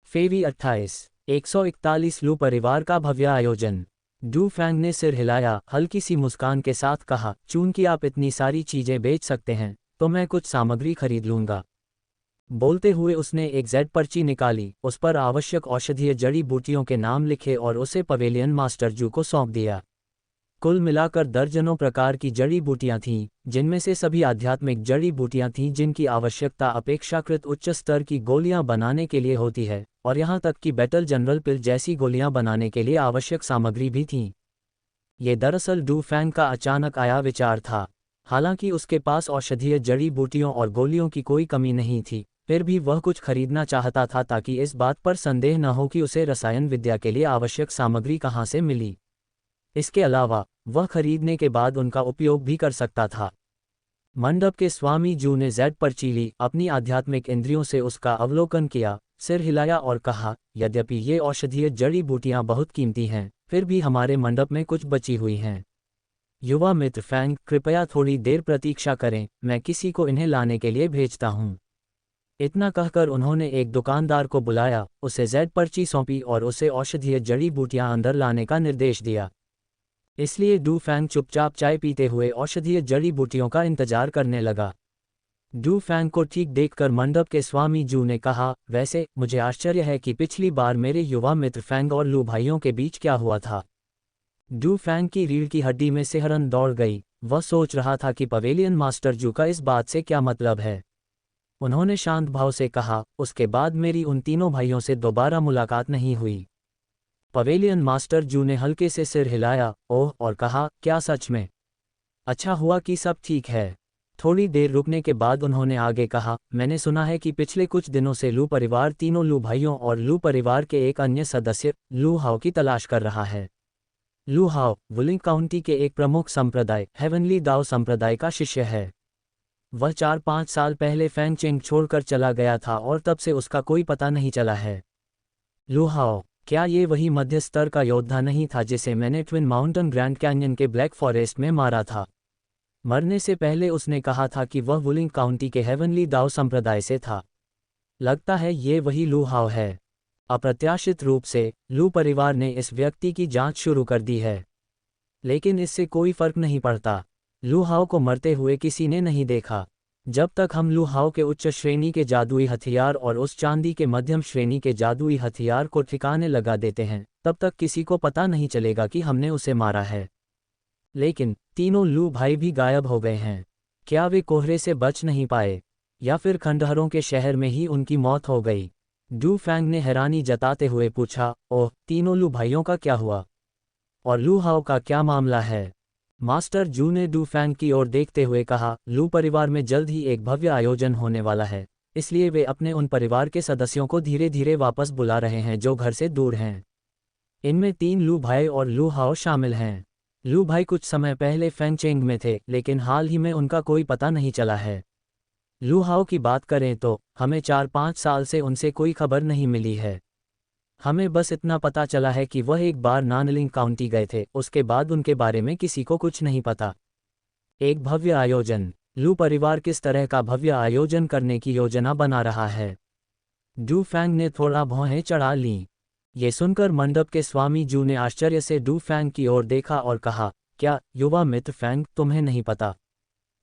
फेवी 28 141 लू परिवार का भव्य आयोजन। डू फैंग ने सिर हिलाया, हल्की सी मुस्कान के साथ कहा, चूंकि आप इतनी सारी चीजें बेच सकते हैं तो मैं कुछ सामग्री खरीद लूंगा। बोलते हुए उसने एक जेड पर्ची निकाली, उस पर आवश्यक औषधीय जड़ी बूटियों के नाम लिखे और उसे पवेलियन मास्टर जू को सौंप दिया। कुल मिलाकर दर्जनों प्रकार की जड़ी बूटियां थीं, जिनमें से सभी आध्यात्मिक जड़ी बूटियां थीं जिनकी आवश्यकता अपेक्षाकृत उच्च स्तर की गोलियां बनाने के लिए होती है, और यहां तक कि बैटल जनरल पिल जैसी गोलियां बनाने के लिए आवश्यक सामग्री भी थी। ये दरअसल डू फैंग का अचानक आया विचार था। हालांकि उसके पास औषधीय जड़ी बूटियों और गोलियों की कोई कमी नहीं थी, फिर भी वह कुछ खरीदना चाहता था ताकि इस बात पर संदेह न हो कि उसे रसायन विद्या के लिए आवश्यक सामग्री कहाँ से मिली। इसके अलावा वह खरीदने के बाद उनका उपयोग भी कर सकता था। मंडप के स्वामी जू ने जेड पर्ची ली, अपनी आध्यात्मिक इंद्रियों से उसका अवलोकन किया, सिर हिलाया और कहा, यद्यपि ये औषधीय जड़ी बूटियां बहुत कीमती हैं, फिर भी हमारे मंडप में कुछ बची हुई हैं। युवा मित्र फैंग, कृपया थोड़ी देर प्रतीक्षा करें, मैं किसी को इन्हें लाने के लिए भेजता हूँ। इतना कहकर उन्होंने एक दुकानदार को बुलाया, उसे जेड पर्ची सौंपी और उसे औषधीय जड़ी बूटियां अंदर लाने का निर्देश दिया। इसलिए डू फैंग चुपचाप चाय पीते हुए औषधीय जड़ी बूटियों का इंतजार करने लगा। डू फैंग को ठीक देखकर मंडप के स्वामी जू ने कहा, वैसे मुझे आश्चर्य है कि पिछली बार मेरे युवा मित्र फैंग और लू भाइयों के बीच क्या हुआ था। डू फैंग की रीढ़ की हड्डी में सिहरन दौड़ गई। वह सोच रहा था कि पवेलियन मास्टर जू का इस बात से क्या मतलब है। उन्होंने शांत भाव से कहा, उसके बाद मेरी उन तीनों भाइयों से दोबारा मुलाकात नहीं हुई। पवेलियन मास्टर जू ने हल्के से सिर हिलाया, ओह, और कहा, क्या सच में? अच्छा हुआ कि सब ठीक है। थोड़ी देर रुकने के बाद उन्होंने आगे कहा, मैंने सुना है कि पिछले कुछ दिनों से लू परिवार तीनों लू भाइयों और लू परिवार के एक अन्य सदस्य लू हाओ की तलाश कर रहा है। लू हाओ वुलिंग काउंटी के एक प्रमुख संप्रदाय हेवनली दाओ संप्रदाय का शिष्य है। वह 4-5 साल पहले फैंग चेंग छोड़कर चला गया था और तब से उसका कोई पता नहीं चला है। लू हाओ, क्या ये वही मध्य स्तर का योद्धा नहीं था जिसे मैंने ट्विन माउंटेन ग्रैंड कैन्यन के ब्लैक फॉरेस्ट में मारा था? मरने से पहले उसने कहा था कि वह वुलिंग काउंटी के हेवनली दाओ संप्रदाय से था। लगता है ये वही लू हाओ है। अप्रत्याशित रूप से लू परिवार ने इस व्यक्ति की जांच शुरू कर दी है, लेकिन इससे कोई फर्क नहीं पड़ता। लू हाओ को मरते हुए किसी ने नहीं देखा। जब तक हम लू हाओ के उच्च श्रेणी के जादुई हथियार और उस चांदी के मध्यम श्रेणी के जादुई हथियार को ठिकाने लगा देते हैं, तब तक किसी को पता नहीं चलेगा कि हमने उसे मारा है। लेकिन तीनों लू भाई भी गायब हो गए हैं। क्या वे कोहरे से बच नहीं पाए, या फिर खंडहरों के शहर में ही उनकी मौत हो गई? डू फैंग ने हैरानी जताते हुए पूछा, ओह, तीनों लू भाइयों का क्या हुआ? और लू हाओ का क्या मामला है? मास्टर जू ने डू फैंग की ओर देखते हुए कहा, लू परिवार में जल्द ही एक भव्य आयोजन होने वाला है, इसलिए वे अपने उन परिवार के सदस्यों को धीरे धीरे वापस बुला रहे हैं जो घर से दूर हैं। इनमें 3 लू भाई और लू हाओ शामिल हैं। लू भाई कुछ समय पहले फैंग चेंग में थे, लेकिन हाल ही में उनका कोई पता नहीं चला है। लू हाओ की बात करें तो हमें 4-5 साल से उनसे कोई खबर नहीं मिली है। हमें बस इतना पता चला है कि वह एक बार नानलिंग काउंटी गए थे, उसके बाद उनके बारे में किसी को कुछ नहीं पता। एक भव्य आयोजन। लू परिवार किस तरह का भव्य आयोजन करने की योजना बना रहा है? डू फैंग ने थोड़ा भौहें चढ़ा लीं। ये सुनकर मंडप के स्वामी जू ने आश्चर्य से डू फैंग की ओर देखा और कहा, क्या युवा मित्र फैंग, तुम्हें नहीं पता?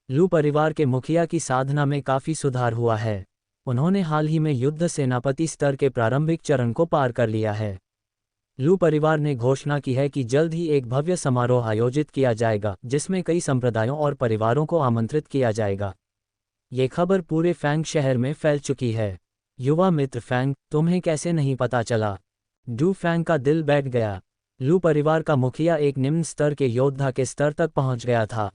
लू परिवार के मुखिया की साधना में काफी सुधार हुआ है। उन्होंने हाल ही में युद्ध सेनापति स्तर के प्रारंभिक चरण को पार कर लिया है। लू परिवार ने घोषणा की है कि जल्द ही एक भव्य समारोह आयोजित किया जाएगा जिसमें कई संप्रदायों और परिवारों को आमंत्रित किया जाएगा। ये खबर पूरे फैंग शहर में फैल चुकी है। युवा मित्र फैंग, तुम्हें कैसे नहीं पता चला? डू फैंग का दिल बैठ गया। लू परिवार का मुखिया एक निम्न स्तर के योद्धा के स्तर तक पहुंच गया था।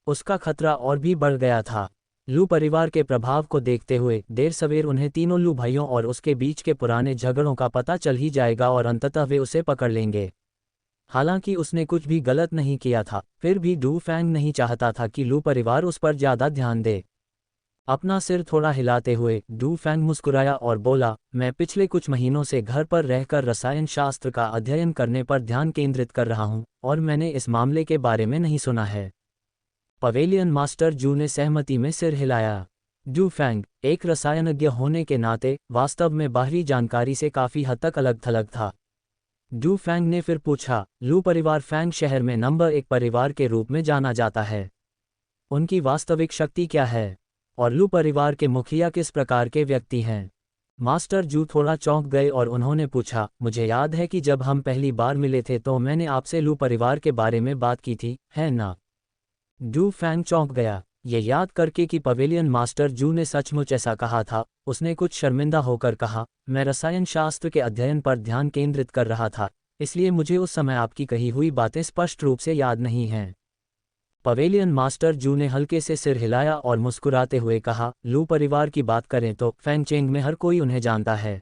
उसका खतरा और भी बढ़ गया था। लू परिवार के प्रभाव को देखते हुए देर सवेर उन्हें तीनों लू भाइयों और उसके बीच के पुराने झगड़ों का पता चल ही जाएगा और अंततः वे उसे पकड़ लेंगे। हालांकि उसने कुछ भी गलत नहीं किया था, फिर भी डू फैंग नहीं चाहता था कि लू परिवार उस पर ज्यादा ध्यान दे। अपना सिर थोड़ा हिलाते हुए डू फैंग मुस्कुराया और बोला, मैं पिछले कुछ महीनों से घर पर रहकर रसायन शास्त्र का अध्ययन करने पर ध्यान केंद्रित कर रहा हूं, और मैंने इस मामले के बारे में नहीं सुना है। पवेलियन मास्टर जू ने सहमति में सिर हिलाया। डू फैंग, एक रसायनज्ञ होने के नाते, वास्तव में बाहरी जानकारी से काफ़ी हद तक अलग थलग था। डू फैंग ने फिर पूछा, लू परिवार फैंग शहर में नंबर 1 परिवार के रूप में जाना जाता है। उनकी वास्तविक शक्ति क्या है? और लू परिवार के मुखिया किस प्रकार के व्यक्ति हैं? मास्टर जू थोड़ा चौंक गए और उन्होंने पूछा, मुझे याद है कि जब हम पहली बार मिले थे तो मैंने आपसे लू परिवार के बारे में बात की थी, है ना? डू फैंग चौंक गया, ये याद करके कि पवेलियन मास्टर जू ने सचमुच ऐसा कहा था। उसने कुछ शर्मिंदा होकर कहा, मैं रसायन शास्त्र के अध्ययन पर ध्यान केंद्रित कर रहा था, इसलिए मुझे उस समय आपकी कही हुई बातें स्पष्ट रूप से याद नहीं हैं। पवेलियन मास्टर जू ने हल्के से सिर हिलाया और मुस्कुराते हुए कहा, लू परिवार की बात करें तो फैंगचेंग में हर कोई उन्हें जानता है।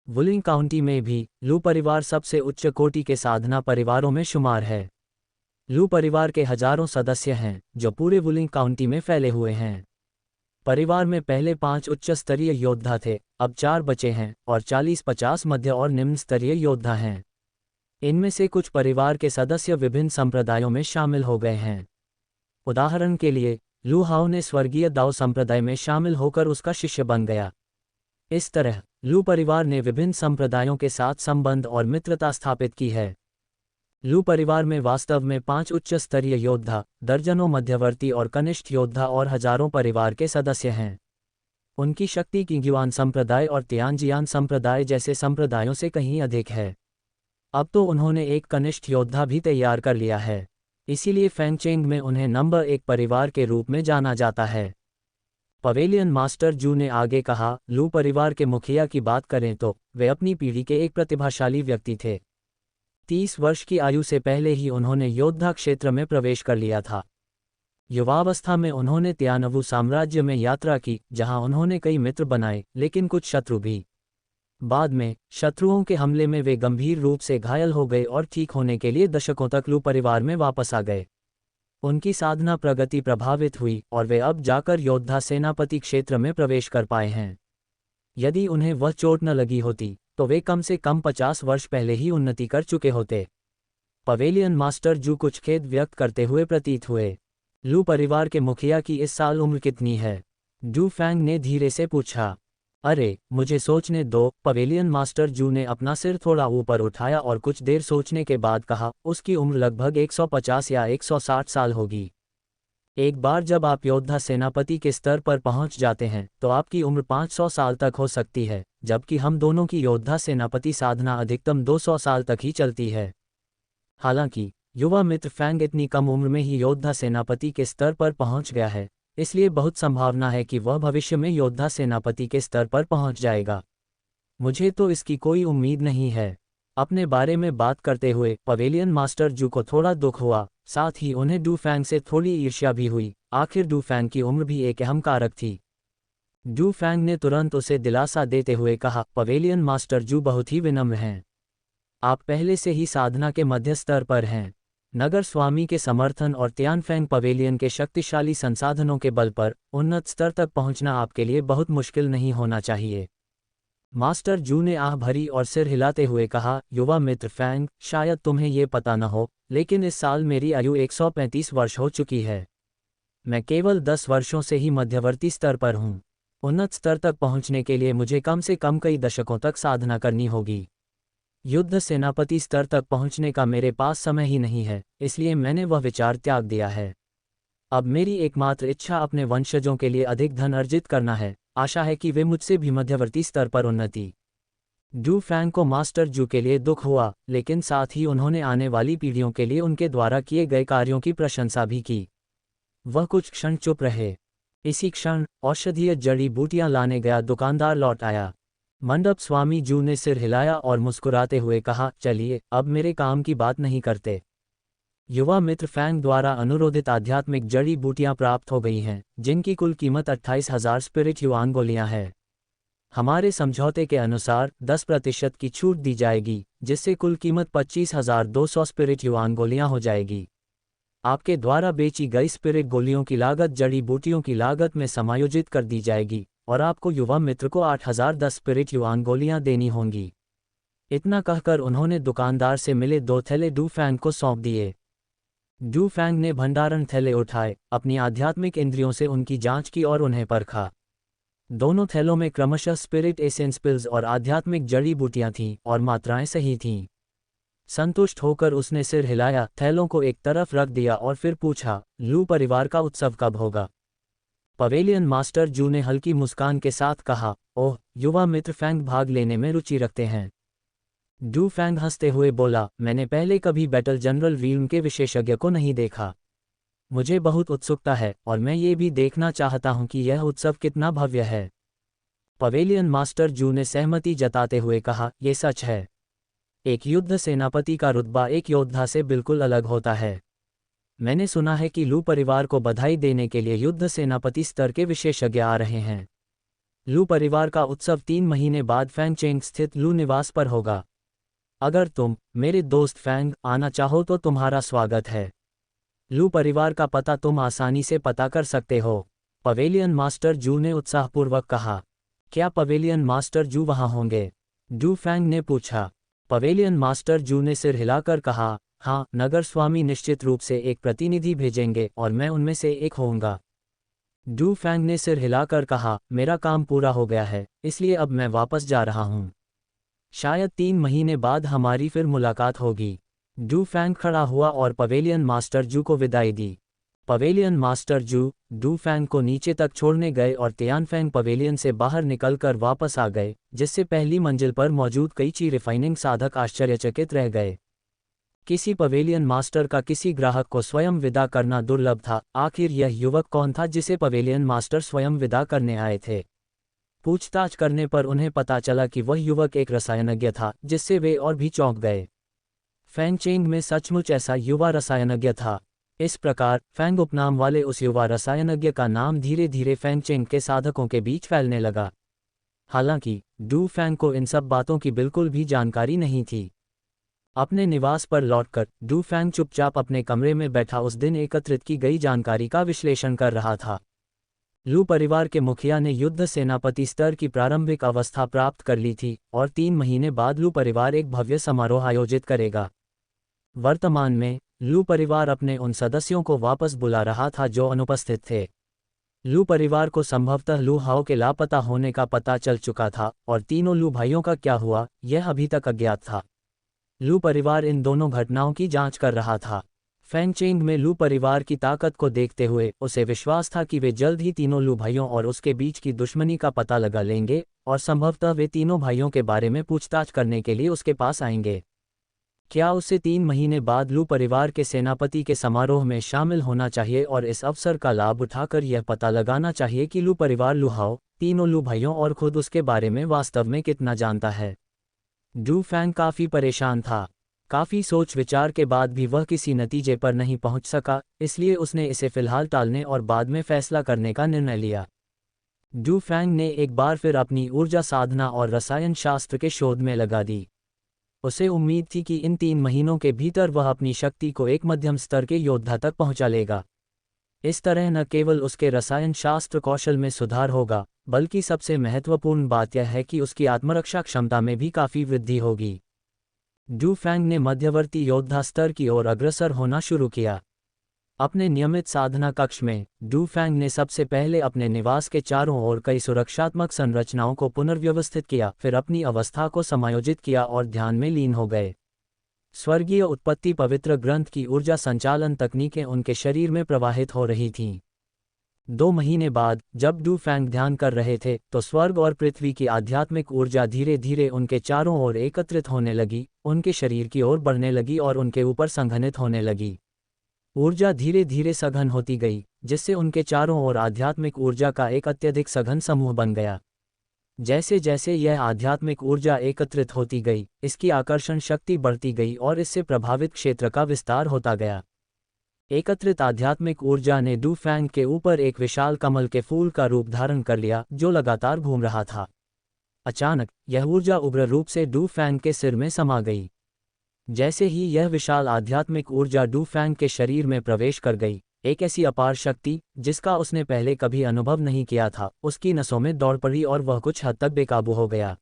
वुलिंग काउंटी में भी लू परिवार सबसे उच्च कोटि के साधना परिवारों में शुमार है। लू परिवार के हजारों सदस्य हैं जो पूरे वुलिंग काउंटी में फैले हुए हैं। परिवार में पहले 5 उच्च स्तरीय योद्धा थे, अब 4 बचे हैं और 40-50 मध्य और निम्न स्तरीय योद्धा हैं। इनमें से कुछ परिवार के सदस्य विभिन्न संप्रदायों में शामिल हो गए हैं। उदाहरण के लिए, लू हाओ ने स्वर्गीय दाओ संप्रदाय में शामिल होकर उसका शिष्य बन गया। इस तरह लू परिवार ने विभिन्न संप्रदायों के साथ संबंध और मित्रता स्थापित की है। लू परिवार में वास्तव में 5 उच्च स्तरीय योद्धा, दर्जनों मध्यवर्ती और कनिष्ठ योद्धा और हजारों परिवार के सदस्य हैं। उनकी शक्ति किंग्युआन संप्रदाय और तियानजियान संप्रदाय जैसे संप्रदायों से कहीं अधिक है। अब तो उन्होंने एक कनिष्ठ योद्धा भी तैयार कर लिया है, इसीलिए फैंगचेंग में उन्हें नंबर 1 परिवार के रूप में जाना जाता है। पवेलियन मास्टर जू ने आगे कहा, लू परिवार के मुखिया की बात करें तो वे अपनी पीढ़ी के एक प्रतिभाशाली व्यक्ति थे। 30 वर्ष की आयु से पहले ही उन्होंने योद्धा क्षेत्र में प्रवेश कर लिया था। युवावस्था में उन्होंने तियानवु साम्राज्य में यात्रा की, जहां उन्होंने कई मित्र बनाए, लेकिन कुछ शत्रु भी। बाद में शत्रुओं के हमले में वे गंभीर रूप से घायल हो गए और ठीक होने के लिए दशकों तक लू परिवार में वापस आ गए। उनकी साधना प्रगति प्रभावित हुई और वे अब जाकर योद्धा सेनापति क्षेत्र में प्रवेश कर पाए हैं। यदि उन्हें वह चोट न लगी होती तो वे कम से कम 50 वर्ष पहले ही उन्नति कर चुके होते। पवेलियन मास्टर जू कुछ खेद व्यक्त करते हुए प्रतीत हुए। लू परिवार के मुखिया की इस साल उम्र कितनी है? डू फैंग ने धीरे से पूछा। अरे, मुझे सोचने दो। पवेलियन मास्टर जू ने अपना सिर थोड़ा ऊपर उठाया और कुछ देर सोचने के बाद कहा, उसकी उम्र लगभग 150 या 160 साल होगी। एक बार जब आप योद्धा सेनापति के स्तर पर पहुंच जाते हैं तो आपकी उम्र 500 साल तक हो सकती है, जबकि हम दोनों की योद्धा सेनापति साधना अधिकतम 200 साल तक ही चलती है। हालांकि युवा मित्र फैंग इतनी कम उम्र में ही योद्धा सेनापति के स्तर पर पहुंच गया है, इसलिए बहुत संभावना है कि वह भविष्य में योद्धा सेनापति के स्तर पर पहुंच जाएगा। मुझे तो इसकी कोई उम्मीद नहीं है। अपने बारे में बात करते हुए पवेलियन मास्टर जू को थोड़ा दुख हुआ, साथ ही उन्हें डू फैंग से थोड़ी ईर्ष्या भी हुई। आखिर डू फैंग की उम्र भी एक अहम कारक थी। डू फैंग ने तुरंत उसे दिलासा देते हुए कहा, पवेलियन मास्टर जू बहुत ही विनम्र हैं। आप पहले से ही साधना के मध्य स्तर पर हैं। नगर स्वामी के समर्थन और तियानफैंग पवेलियन के शक्तिशाली संसाधनों के बल पर उन्नत स्तर तक पहुंचना आपके लिए बहुत मुश्किल नहीं होना चाहिए। मास्टर जू ने आह भरी और सिर हिलाते हुए कहा, युवा मित्र फैंग, शायद तुम्हें ये पता न हो, लेकिन इस साल मेरी आयु 135 वर्ष हो चुकी है। मैं केवल 10 वर्षों से ही मध्यवर्ती स्तर पर हूँ। उन्नत स्तर तक पहुँचने के लिए मुझे कम से कम कई दशकों तक साधना करनी होगी। युद्ध सेनापति स्तर तक पहुंचने का मेरे पास समय ही नहीं है, इसलिए मैंने वह विचार त्याग दिया है। अब मेरी एकमात्र इच्छा अपने वंशजों के लिए अधिक धन अर्जित करना है। आशा है कि वे मुझसे भी मध्यवर्ती स्तर पर उन्नति। डू फैंग को मास्टर जू के लिए दुख हुआ, लेकिन साथ ही उन्होंने आने वाली पीढ़ियों के लिए उनके द्वारा किए गए कार्यों की प्रशंसा भी की। वह कुछ क्षण चुप रहे। इसी क्षण औषधीय जड़ी बूटियां लाने गया दुकानदार लौट आया। मंडप स्वामी जू ने सिर हिलाया और मुस्कुराते हुए कहा, चलिए अब मेरे काम की बात नहीं करते। युवा मित्र फैंग द्वारा अनुरोधित आध्यात्मिक जड़ी बूटियां प्राप्त हो गई हैं, जिनकी कुल कीमत 28,000 स्पिरिट युआन गोलियां है। हमारे समझौते के अनुसार 10% की छूट दी जाएगी, जिससे कुल कीमत 25,200 स्पिरिट युआन गोलियां हो जाएगी। आपके द्वारा बेची गई स्पिरिट गोलियों की लागत जड़ी बूटियों की लागत में समायोजित कर दी जाएगी और आपको युवा मित्र को 8,010 स्पिरिट युआन गोलियां देनी होंगी। इतना कहकर उन्होंने दुकानदार से मिले 2 थैले डू फैंग को सौंप दिए। डू फैंग ने भंडारण थैले उठाए, अपनी आध्यात्मिक इंद्रियों से उनकी जांच की और उन्हें परखा। दोनों थैलों में क्रमशः स्पिरिट एसेंस पिल्स और आध्यात्मिक जड़ी बूटियां थीं और मात्राएं सही थीं। संतुष्ट होकर उसने सिर हिलाया, थैलों को एक तरफ रख दिया और फिर पूछा, लू परिवार का उत्सव कब होगा? पवेलियन मास्टर जू ने हल्की मुस्कान के साथ कहा, ओह, युवा मित्र फैंग भाग लेने में रुचि रखते हैं। डू फैंग हंसते हुए बोला, मैंने पहले कभी बैटल जनरल रील्म के विशेषज्ञ को नहीं देखा। मुझे बहुत उत्सुकता है और मैं ये भी देखना चाहता हूं कि यह उत्सव कितना भव्य है। पवेलियन मास्टर जू ने सहमति जताते हुए कहा, यह सच है। एक युद्ध सेनापति का रुतबा एक योद्धा से बिल्कुल अलग होता है। मैंने सुना है कि लू परिवार को बधाई देने के लिए युद्ध सेनापति स्तर के विशेषज्ञ आ रहे हैं। लू परिवार का उत्सव 3 महीने बाद फैंगचेंग स्थित लू निवास पर होगा। अगर तुम, मेरे दोस्त फैंग, आना चाहो तो तुम्हारा स्वागत है। लू परिवार का पता तुम आसानी से पता कर सकते हो, पवेलियन मास्टर जू ने उत्साहपूर्वक कहा। क्या पवेलियन मास्टर जू वहां होंगे? डू फैंग ने पूछा। पवेलियन मास्टर जू ने सिर हिलाकर कहा, हाँ, नगर स्वामी निश्चित रूप से एक प्रतिनिधि भेजेंगे और मैं उनमें से एक होऊंगा। डू फैंग ने सिर हिलाकर कहा, मेरा काम पूरा हो गया है, इसलिए अब मैं वापस जा रहा हूँ। शायद 3 महीने बाद हमारी फिर मुलाकात होगी। डू फैंग खड़ा हुआ और पवेलियन मास्टर जू को विदाई दी। पवेलियन मास्टर जू डू फैंग को नीचे तक छोड़ने गए और तियानफैंग पवेलियन से बाहर निकलकर वापस आ गए, जिससे पहली मंजिल पर मौजूद कई ची रिफाइनिंग साधक आश्चर्यचकित रह गए। किसी पवेलियन मास्टर का किसी ग्राहक को स्वयं विदा करना दुर्लभ था। आखिर यह युवक कौन था जिसे पवेलियन मास्टर स्वयं विदा करने आए थे? पूछताछ करने पर उन्हें पता चला कि वह युवक एक रसायनज्ञ था, जिससे वे और भी चौंक गए। फैंगचेंग में सचमुच ऐसा युवा रसायनज्ञ था। इस प्रकार फैंग उपनाम वाले उस युवा रसायनज्ञ का नाम धीरे धीरे फैंगचेंग के साधकों के बीच फैलने लगा। हालांकि डू फैंग को इन सब बातों की बिल्कुल भी जानकारी नहीं थी। अपने निवास पर लौटकर डू फैंग चुपचाप अपने कमरे में बैठा उस दिन एकत्रित की गई जानकारी का विश्लेषण कर रहा था। लू परिवार के मुखिया ने युद्ध सेनापति स्तर की प्रारंभिक अवस्था प्राप्त कर ली थी और 3 महीने बाद लू परिवार एक भव्य समारोह आयोजित करेगा। वर्तमान में लू परिवार अपने उन सदस्यों को वापस बुला रहा था जो अनुपस्थित थे। लू परिवार को संभवतः लू हाओ के लापता होने का पता चल चुका था और तीनों लू भाइयों का क्या हुआ, यह अभी तक अज्ञात था। लू परिवार इन दोनों घटनाओं की जांच कर रहा था। फैंगचेंग में लू परिवार की ताकत को देखते हुए उसे विश्वास था कि वे जल्द ही तीनों लू भाइयों और उसके बीच की दुश्मनी का पता लगा लेंगे और संभवतः वे तीनों भाइयों के बारे में पूछताछ करने के लिए उसके पास आएंगे। क्या उसे 3 महीने बाद लू परिवार के सेनापति के समारोह में शामिल होना चाहिए और इस अवसर का लाभ उठाकर यह पता लगाना चाहिए कि लू परिवार लू हाओ, तीनों लू भाइयों और खुद उसके बारे में वास्तव में कितना जानता है? डू फैंग काफ़ी परेशान था। काफ़ी सोच विचार के बाद भी वह किसी नतीजे पर नहीं पहुंच सका, इसलिए उसने इसे फिलहाल टालने और बाद में फैसला करने का निर्णय लिया। डू फैंग ने एक बार फिर अपनी ऊर्जा साधना और रसायन शास्त्र के शोध में लगा दी। उसे उम्मीद थी कि इन 3 महीनों के भीतर वह अपनी शक्ति को एक मध्यम स्तर के योद्धा तक पहुंचा लेगा। इस तरह न केवल उसके रसायन शास्त्र कौशल में सुधार होगा, बल्कि सबसे महत्वपूर्ण बात यह है कि उसकी आत्मरक्षा क्षमता में भी काफ़ी वृद्धि होगी। डू फैंग ने मध्यवर्ती योद्धा स्तर की ओर अग्रसर होना शुरू किया। अपने नियमित साधना कक्ष में डू फैंग ने सबसे पहले अपने निवास के चारों ओर कई सुरक्षात्मक संरचनाओं को पुनर्व्यवस्थित किया, फिर अपनी अवस्था को समायोजित किया और ध्यान में लीन हो गए। स्वर्गीय उत्पत्ति पवित्र ग्रंथ की ऊर्जा संचालन तकनीकें उनके शरीर में प्रवाहित हो रही थीं। 2 महीने बाद जब डू फैंग ध्यान कर रहे थे तो स्वर्ग और पृथ्वी की आध्यात्मिक ऊर्जा धीरे धीरे उनके चारों ओर एकत्रित होने लगी, उनके शरीर की ओर बढ़ने लगी और उनके ऊपर संघनित होने लगी। ऊर्जा धीरे धीरे सघन होती गई, जिससे उनके चारों ओर आध्यात्मिक ऊर्जा का एक अत्यधिक सघन समूह बन गया। जैसे जैसे यह आध्यात्मिक ऊर्जा एकत्रित होती गई, इसकी आकर्षण शक्ति बढ़ती गई और इससे प्रभावित क्षेत्र का विस्तार होता गया। एकत्रित आध्यात्मिक ऊर्जा ने डू फैंग के ऊपर एक विशाल कमल के फूल का रूप धारण कर लिया, जो लगातार घूम रहा था। अचानक यह ऊर्जा उग्र रूप से डू फैंग के सिर में समा गई। जैसे ही यह विशाल आध्यात्मिक ऊर्जा डू फैंग के शरीर में प्रवेश कर गई, एक ऐसी अपार शक्ति जिसका उसने पहले कभी अनुभव नहीं किया था, उसकी नसों में दौड़ पड़ी और वह कुछ हद तक बेकाबू हो गया।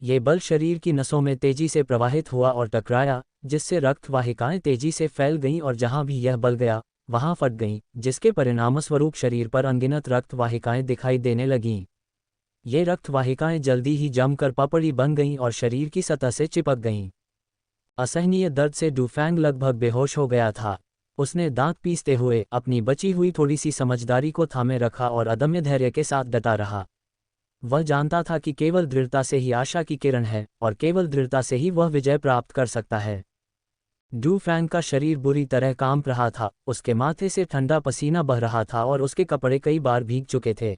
ये बल शरीर की नसों में तेजी से प्रवाहित हुआ और टकराया, जिससे रक्त वाहिकाएं तेजी से फैल गईं और जहां भी यह बल गया वहां फट गईं, जिसके परिणामस्वरूप शरीर पर अनगिनत रक्त वाहिकाएं दिखाई देने लगीं। ये रक्त वाहिकाएं जल्दी ही जमकर पपड़ी बन गईं और शरीर की सतह से चिपक गईं। असहनीय दर्द से डुफैंग लगभग बेहोश हो गया था। उसने दांत पीसते हुए अपनी बची हुई थोड़ी सी समझदारी को थामे रखा और अदम्य धैर्य के साथ डटा रहा। वह जानता था कि केवल दृढ़ता से ही आशा की किरण है और केवल दृढ़ता से ही वह विजय प्राप्त कर सकता है। डुफैंग का शरीर बुरी तरह कांप रहा था, उसके माथे से ठंडा पसीना बह रहा था और उसके कपड़े कई बार भीग चुके थे।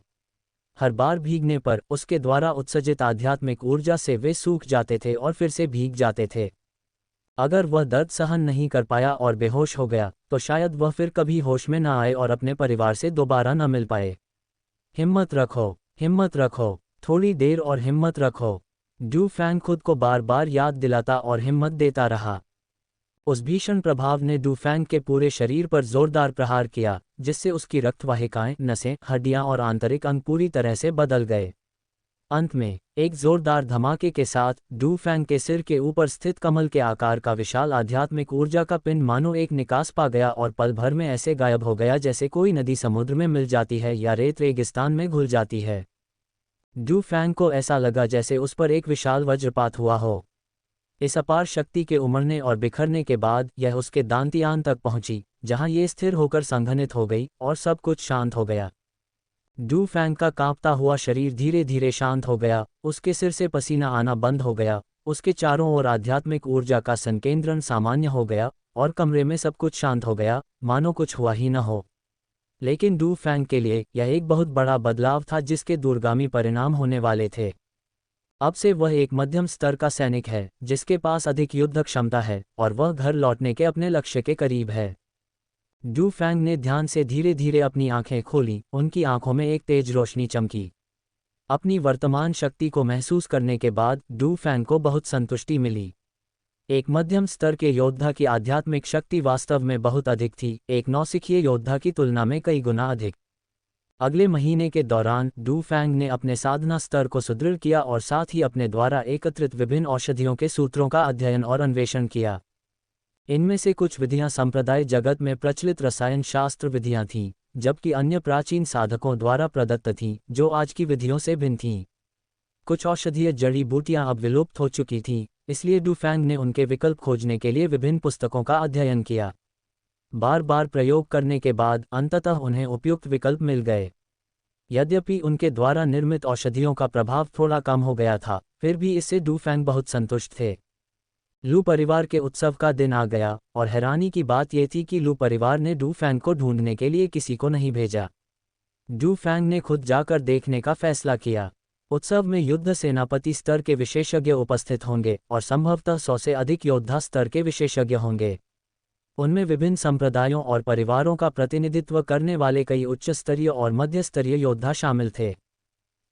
हर बार भीगने पर उसके द्वारा उत्सर्जित आध्यात्मिक ऊर्जा से वे सूख जाते थे और फिर से भीग जाते थे। अगर वह दर्द सहन नहीं कर पाया और बेहोश हो गया तो शायद वह फिर कभी होश में न आए और अपने परिवार से दोबारा न मिल पाए। हिम्मत रखो, हिम्मत रखो, थोड़ी देर और हिम्मत रखो। डुफैंग खुद को बार बार याद दिलाता और हिम्मत देता रहा। उस भीषण प्रभाव ने डुफैंग के पूरे शरीर पर जोरदार प्रहार किया, जिससे उसकी रक्तवाहिकाएं, नसें, हड्डियां और आंतरिक अंग पूरी तरह से बदल गए। अंत में एक जोरदार धमाके के साथ डुफैंग के सिर के ऊपर स्थित कमल के आकार का विशाल आध्यात्मिक ऊर्जा का पिंड मानो एक निकास पा गया और पल भर में ऐसे गायब हो गया जैसे कोई नदी समुद्र में मिल जाती है या रेत रेगिस्तान में घुल जाती है। डुफैंग को ऐसा लगा जैसे उस पर एक विशाल वज्रपात हुआ हो। इस अपार शक्ति के उमड़ने और बिखरने के बाद यह उसके दांतियान तक पहुंची, जहां ये स्थिर होकर संघनित हो गई और सब कुछ शांत हो गया। डुफैंग का कांपता हुआ शरीर धीरे धीरे शांत हो गया, उसके सिर से पसीना आना बंद हो गया, उसके चारों ओर आध्यात्मिक ऊर्जा का संकेंद्रण सामान्य हो गया और कमरे में सब कुछ शांत हो गया, मानो कुछ हुआ ही न हो। लेकिन डुफैंग के लिए यह एक बहुत बड़ा बदलाव था जिसके दूरगामी परिणाम होने वाले थे। अब से वह एक मध्यम स्तर का सैनिक है जिसके पास अधिक युद्ध क्षमता है और वह घर लौटने के अपने लक्ष्य के करीब है। डुफैंग ने ध्यान से धीरे धीरे अपनी आंखें खोलीं, उनकी आंखों में एक तेज रोशनी चमकी। अपनी वर्तमान शक्ति को महसूस करने के बाद डुफैंग को बहुत संतुष्टि मिली। एक मध्यम स्तर के योद्धा की आध्यात्मिक शक्ति वास्तव में बहुत अधिक थी, एक नौसिखिए योद्धा की तुलना में कई गुना अधिक। अगले महीने के दौरान डुफैंग ने अपने साधना स्तर को सुदृढ़ किया और साथ ही अपने द्वारा एकत्रित विभिन्न औषधियों के सूत्रों का अध्ययन और अन्वेषण किया। इनमें से कुछ विधियां संप्रदाय जगत में प्रचलित रसायन शास्त्र विधियां थीं, जबकि अन्य प्राचीन साधकों द्वारा प्रदत्त थीं, जो आज की विधियों से भिन्न थीं। कुछ औषधीय जड़ी बूटियां अब विलुप्त हो चुकी थीं, इसलिए डुफैंग ने उनके विकल्प खोजने के लिए विभिन्न पुस्तकों का अध्ययन किया। बार बार प्रयोग करने के बाद अंततः उन्हें उपयुक्त विकल्प मिल गए। यद्यपि उनके द्वारा निर्मित औषधियों का प्रभाव थोड़ा कम हो गया था, फिर भी इससे डुफैंग बहुत संतुष्ट थे। लू परिवार के उत्सव का दिन आ गया और हैरानी की बात यह थी कि लू परिवार ने डुफैंग को ढूंढने के लिए किसी को नहीं भेजा। डुफैंग ने खुद जाकर देखने का फैसला किया। उत्सव में युद्ध सेनापति स्तर के विशेषज्ञ उपस्थित होंगे और संभवतः 100 से अधिक योद्धा स्तर के विशेषज्ञ होंगे। उनमें विभिन्न संप्रदायों और परिवारों का प्रतिनिधित्व करने वाले कई उच्च स्तरीय और मध्य स्तरीय योद्धा शामिल थे।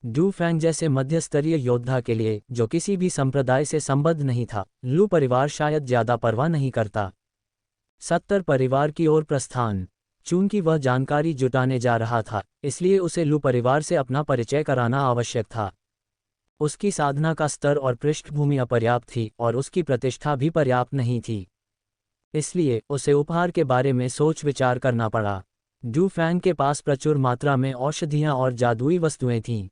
डुफैंग जैसे मध्य स्तरीय योद्धा के लिए, जो किसी भी संप्रदाय से संबद्ध नहीं था, लू परिवार शायद ज्यादा परवाह नहीं करता। 70 परिवार की ओर प्रस्थान। चूंकि वह जानकारी जुटाने जा रहा था, इसलिए उसे लू परिवार से अपना परिचय कराना आवश्यक था। उसकी साधना का स्तर और पृष्ठभूमि अपर्याप्त थी और उसकी प्रतिष्ठा भी पर्याप्त नहीं थी, इसलिए उसे उपहार के बारे में सोच विचार करना पड़ा। डुफैंग के पास प्रचुर मात्रा में औषधियां और जादुई वस्तुएं थीं।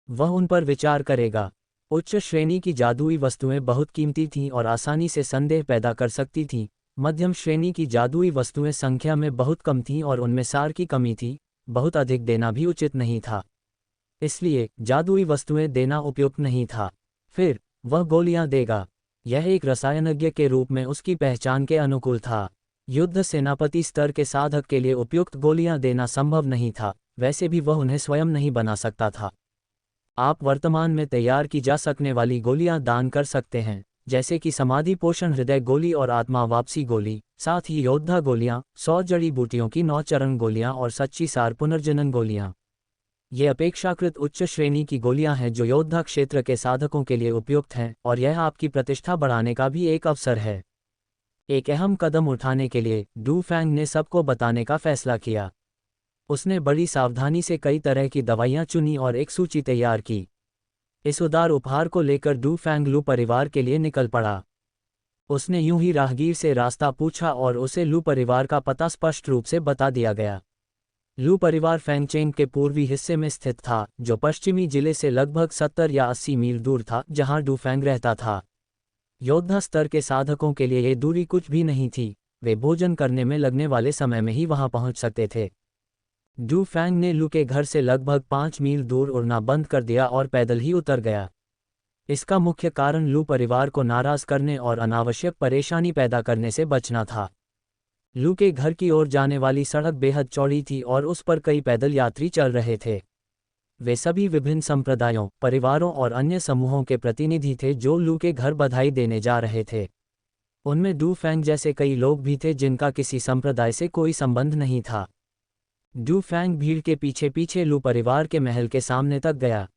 वह उन पर विचार करेगा। उच्च श्रेणी की जादुई वस्तुएं बहुत कीमती थीं और आसानी से संदेह पैदा कर सकती थीं। मध्यम श्रेणी की जादुई वस्तुएं संख्या में बहुत कम थीं और उनमें सार की कमी थी, बहुत अधिक देना भी उचित नहीं था, इसलिए जादुई वस्तुएं देना उपयुक्त नहीं था। फिर वह गोलियां देगा। यह एक रसायनज्ञ के रूप में उसकी पहचान के अनुकूल था। युद्ध सेनापति स्तर के साधक के लिए उपयुक्त गोलियां देना संभव नहीं था, वैसे भी वह उन्हें स्वयं नहीं बना सकता था। आप वर्तमान में तैयार की जा सकने वाली गोलियां दान कर सकते हैं, जैसे कि समाधि पोषण हृदय गोली और आत्मा वापसी गोली, साथ ही योद्धा गोलियां, 100 जड़ी बूटियों की 9 चरण गोलियां और सच्ची सार पुनर्जनन गोलियां। ये अपेक्षाकृत उच्च श्रेणी की गोलियां हैं जो योद्धा क्षेत्र के साधकों के लिए उपयुक्त हैं और यह आपकी प्रतिष्ठा बढ़ाने का भी एक अवसर है। एक अहम कदम उठाने के लिए डुफैंग ने सबको बताने का फैसला किया। उसने बड़ी सावधानी से कई तरह की दवाइयां चुनी और एक सूची तैयार की। इस उदार उपहार को लेकर डुफैंग लू परिवार के लिए निकल पड़ा। उसने यूं ही राहगीर से रास्ता पूछा और उसे लू परिवार का पता स्पष्ट रूप से बता दिया गया। लू परिवार फैंगचेंग के पूर्वी हिस्से में स्थित था, जो पश्चिमी जिले से लगभग 70 या 80 मील दूर था, जहां डूफैंग रहता था। योद्धा स्तर के साधकों के लिए ये दूरी कुछ भी नहीं थी, वे भोजन करने में लगने वाले समय में ही वहां पहुंच सकते थे। डूफैंग ने लू के घर से लगभग 5 मील दूर उड़ना बंद कर दिया और पैदल ही उतर गया। इसका मुख्य कारण लू परिवार को नाराज करने और अनावश्यक परेशानी पैदा करने से बचना था। लू के घर की ओर जाने वाली सड़क बेहद चौड़ी थी और उस पर कई पैदल यात्री चल रहे थे। वे सभी विभिन्न संप्रदायों, परिवारों और अन्य समूहों के प्रतिनिधि थे जो लू के घर बधाई देने जा रहे थे। उनमें डूफैंग जैसे कई लोग भी थे जिनका किसी संप्रदाय से कोई संबंध नहीं था। डूफैंग भीड़ के पीछे पीछे लू परिवार के महल के सामने तक गया।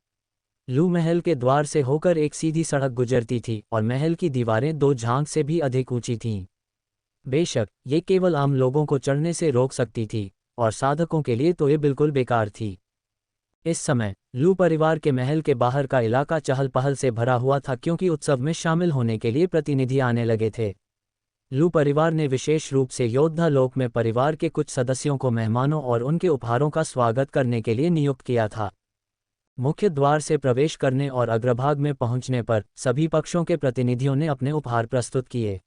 लू महल के द्वार से होकर एक सीधी सड़क गुजरती थी और महल की दीवारें 2 झांग से भी अधिक ऊंची थीं। बेशक ये केवल आम लोगों को चढ़ने से रोक सकती थी, और साधकों के लिए तो ये बिल्कुल बेकार थी। इस समय लू परिवार के महल के बाहर का इलाका चहल पहल से भरा हुआ था, क्योंकि उत्सव में शामिल होने के लिए प्रतिनिधि आने लगे थे। लू परिवार ने विशेष रूप से योद्धा लोक में परिवार के कुछ सदस्यों को मेहमानों और उनके उपहारों का स्वागत करने के लिए नियुक्त किया था। मुख्य द्वार से प्रवेश करने और अग्रभाग में पहुंचने पर सभी पक्षों के प्रतिनिधियों ने अपने उपहार प्रस्तुत किए।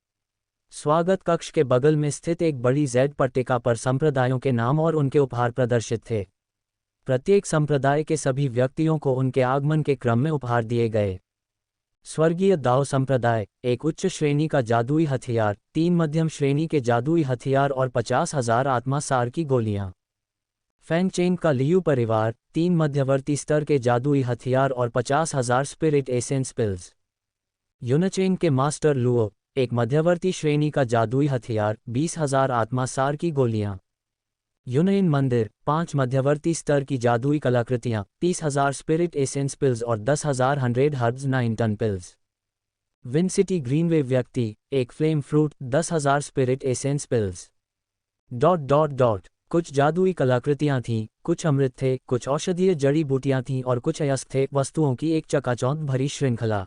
स्वागत कक्ष के बगल में स्थित एक बड़ी जेड पट्टिका पर संप्रदायों के नाम और उनके उपहार प्रदर्शित थे। प्रत्येक संप्रदाय के सभी व्यक्तियों को उनके आगमन के क्रम में उपहार दिए गए। स्वर्गीय दाओ संप्रदाय, एक उच्च श्रेणी का जादुई हथियार, 3 मध्यम श्रेणी के जादुई हथियार और 50,000 आत्मा सार की गोलियां। फैंगचेंग का लियू परिवार, 3 मध्यवर्ती स्तर के जादुई हथियार और 50,000 स्पिरिट एसेंस पिल्स। यूनचेंग के मास्टर लुओ, एक मध्यवर्ती श्रेणी का जादुई हथियार, 20,000 आत्मा सार की गोलियां। यूनयन मंदिर, 5 मध्यवर्ती स्तर की जादुई कलाकृतियां, 30,000 स्पिरिट एसेंस पिल्स और 10,000 100 हर्ब्स 9 टन पिल्स। विनसिटी ग्रीनवे व्यक्ति, एक flame fruit, 10,000 spirit essence pills. कुछ जादुई कलाकृतियां थीं, कुछ अमृत थे, कुछ औषधीय जड़ी बूटियां थीं और कुछ अयस्क थे, वस्तुओं की एक चकाचौंध भरी श्रृंखला।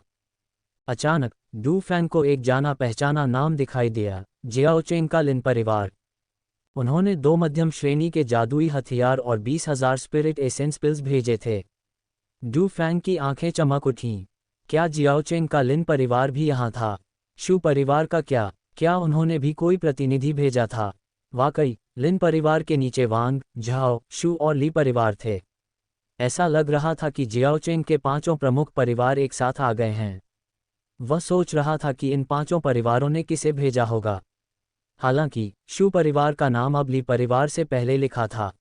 अचानक डूफैंग को एक जाना पहचाना नाम दिखाई दिया, जियाओचेंग का लिन परिवार। उन्होंने 2 मध्यम श्रेणी के जादुई हथियार और 20,000 स्पिरिट एसेंस पिल्स भेजे थे। डूफैंग की आंखें चमक उठीं। क्या जियाओचेंग का लिन परिवार भी यहाँ था? शू परिवार का क्या उन्होंने भी कोई प्रतिनिधि भेजा था? वाकई, लिन परिवार के नीचे वांग, झाओ, शू और ली परिवार थे। ऐसा लग रहा था कि जियाओचेंग के 5 प्रमुख परिवार एक साथ आ गए हैं। वह सोच रहा था कि इन 5 परिवारों ने किसे भेजा होगा। हालांकि शू परिवार का नाम अब ली परिवार से पहले लिखा था।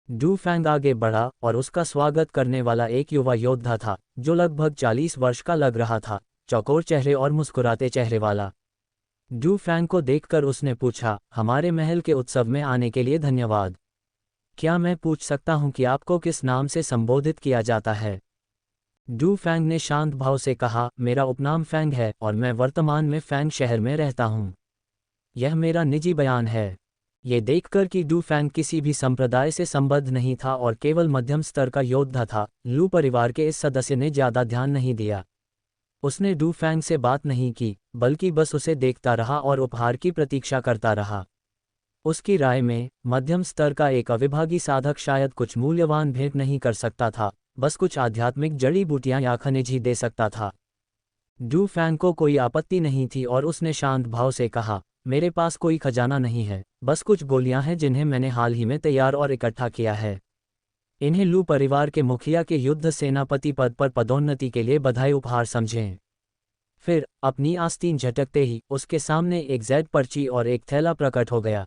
डूफैंग आगे बढ़ा और उसका स्वागत करने वाला एक युवा योद्धा था, जो लगभग 40 वर्ष का लग रहा था, चौकोर चेहरे और मुस्कुराते चेहरे वाला। डूफैंग को देखकर उसने पूछा, हमारे महल के उत्सव में आने के लिए धन्यवाद। क्या मैं पूछ सकता हूं कि आपको किस नाम से संबोधित किया जाता है? डूफैंग ने शांत भाव से कहा, मेरा उपनाम फैंग है और मैं वर्तमान में फैंग शहर में रहता हूं। यह मेरा निजी बयान है। ये देखकर कि डूफैंग किसी भी संप्रदाय से संबद्ध नहीं था और केवल मध्यम स्तर का योद्धा था, लू परिवार के इस सदस्य ने ज्यादा ध्यान नहीं दिया। उसने डूफैंग से बात नहीं की, बल्कि बस उसे देखता रहा और उपहार की प्रतीक्षा करता रहा। उसकी राय में मध्यम स्तर का एक अविभागी साधक शायद कुछ मूल्यवान भेंट नहीं कर सकता था, बस कुछ आध्यात्मिक जड़ी बूटियां या खनिज ही दे सकता था। डूफैंग को कोई आपत्ति नहीं थी और उसने शांत भाव से कहा, मेरे पास कोई खजाना नहीं है, बस कुछ गोलियां हैं जिन्हें मैंने हाल ही में तैयार और इकट्ठा किया है। इन्हें लू परिवार के मुखिया के युद्ध सेनापति पद पर पदोन्नति के लिए बधाई उपहार समझें। फिर अपनी आस्तीन झटकते ही उसके सामने एक जेड पर्ची और एक थैला प्रकट हो गया।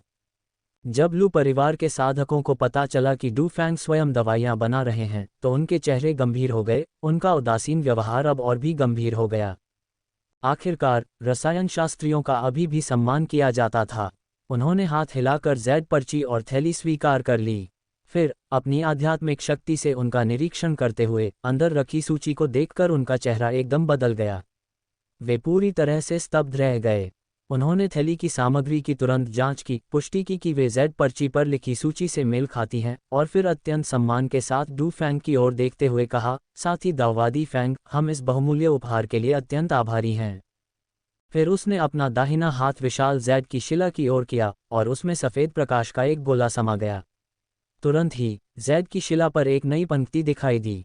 जब लू परिवार के साधकों को पता चला कि डूफैंग स्वयं दवाइयां बना रहे हैं, तो उनके चेहरे गंभीर हो गए, उनका उदासीन व्यवहार अब और भी गंभीर हो गया। आखिरकार रसायन शास्त्रियों का अभी भी सम्मान किया जाता था। उन्होंने हाथ हिलाकर जेड पर्ची और थैली स्वीकार कर ली। फिर अपनी आध्यात्मिक शक्ति से उनका निरीक्षण करते हुए अंदर रखी सूची को देखकर उनका चेहरा एकदम बदल गया। वे पूरी तरह से स्तब्ध रह गए। उन्होंने थैली की सामग्री की तुरंत जांच की, पुष्टि की कि वे जेड पर्ची पर लिखी सूची से मेल खाती हैं, और फिर अत्यंत सम्मान के साथ डूफैंग की ओर देखते हुए कहा, साथी दाववादी फैंग, हम इस बहुमूल्य उपहार के लिए अत्यंत आभारी हैं। फिर उसने अपना दाहिना हाथ विशाल जैड की शिला की ओर किया और उसमें सफ़ेद प्रकाश का एक गोला समा गया। तुरंत ही जैड की शिला पर एक नई पंक्ति दिखाई दी।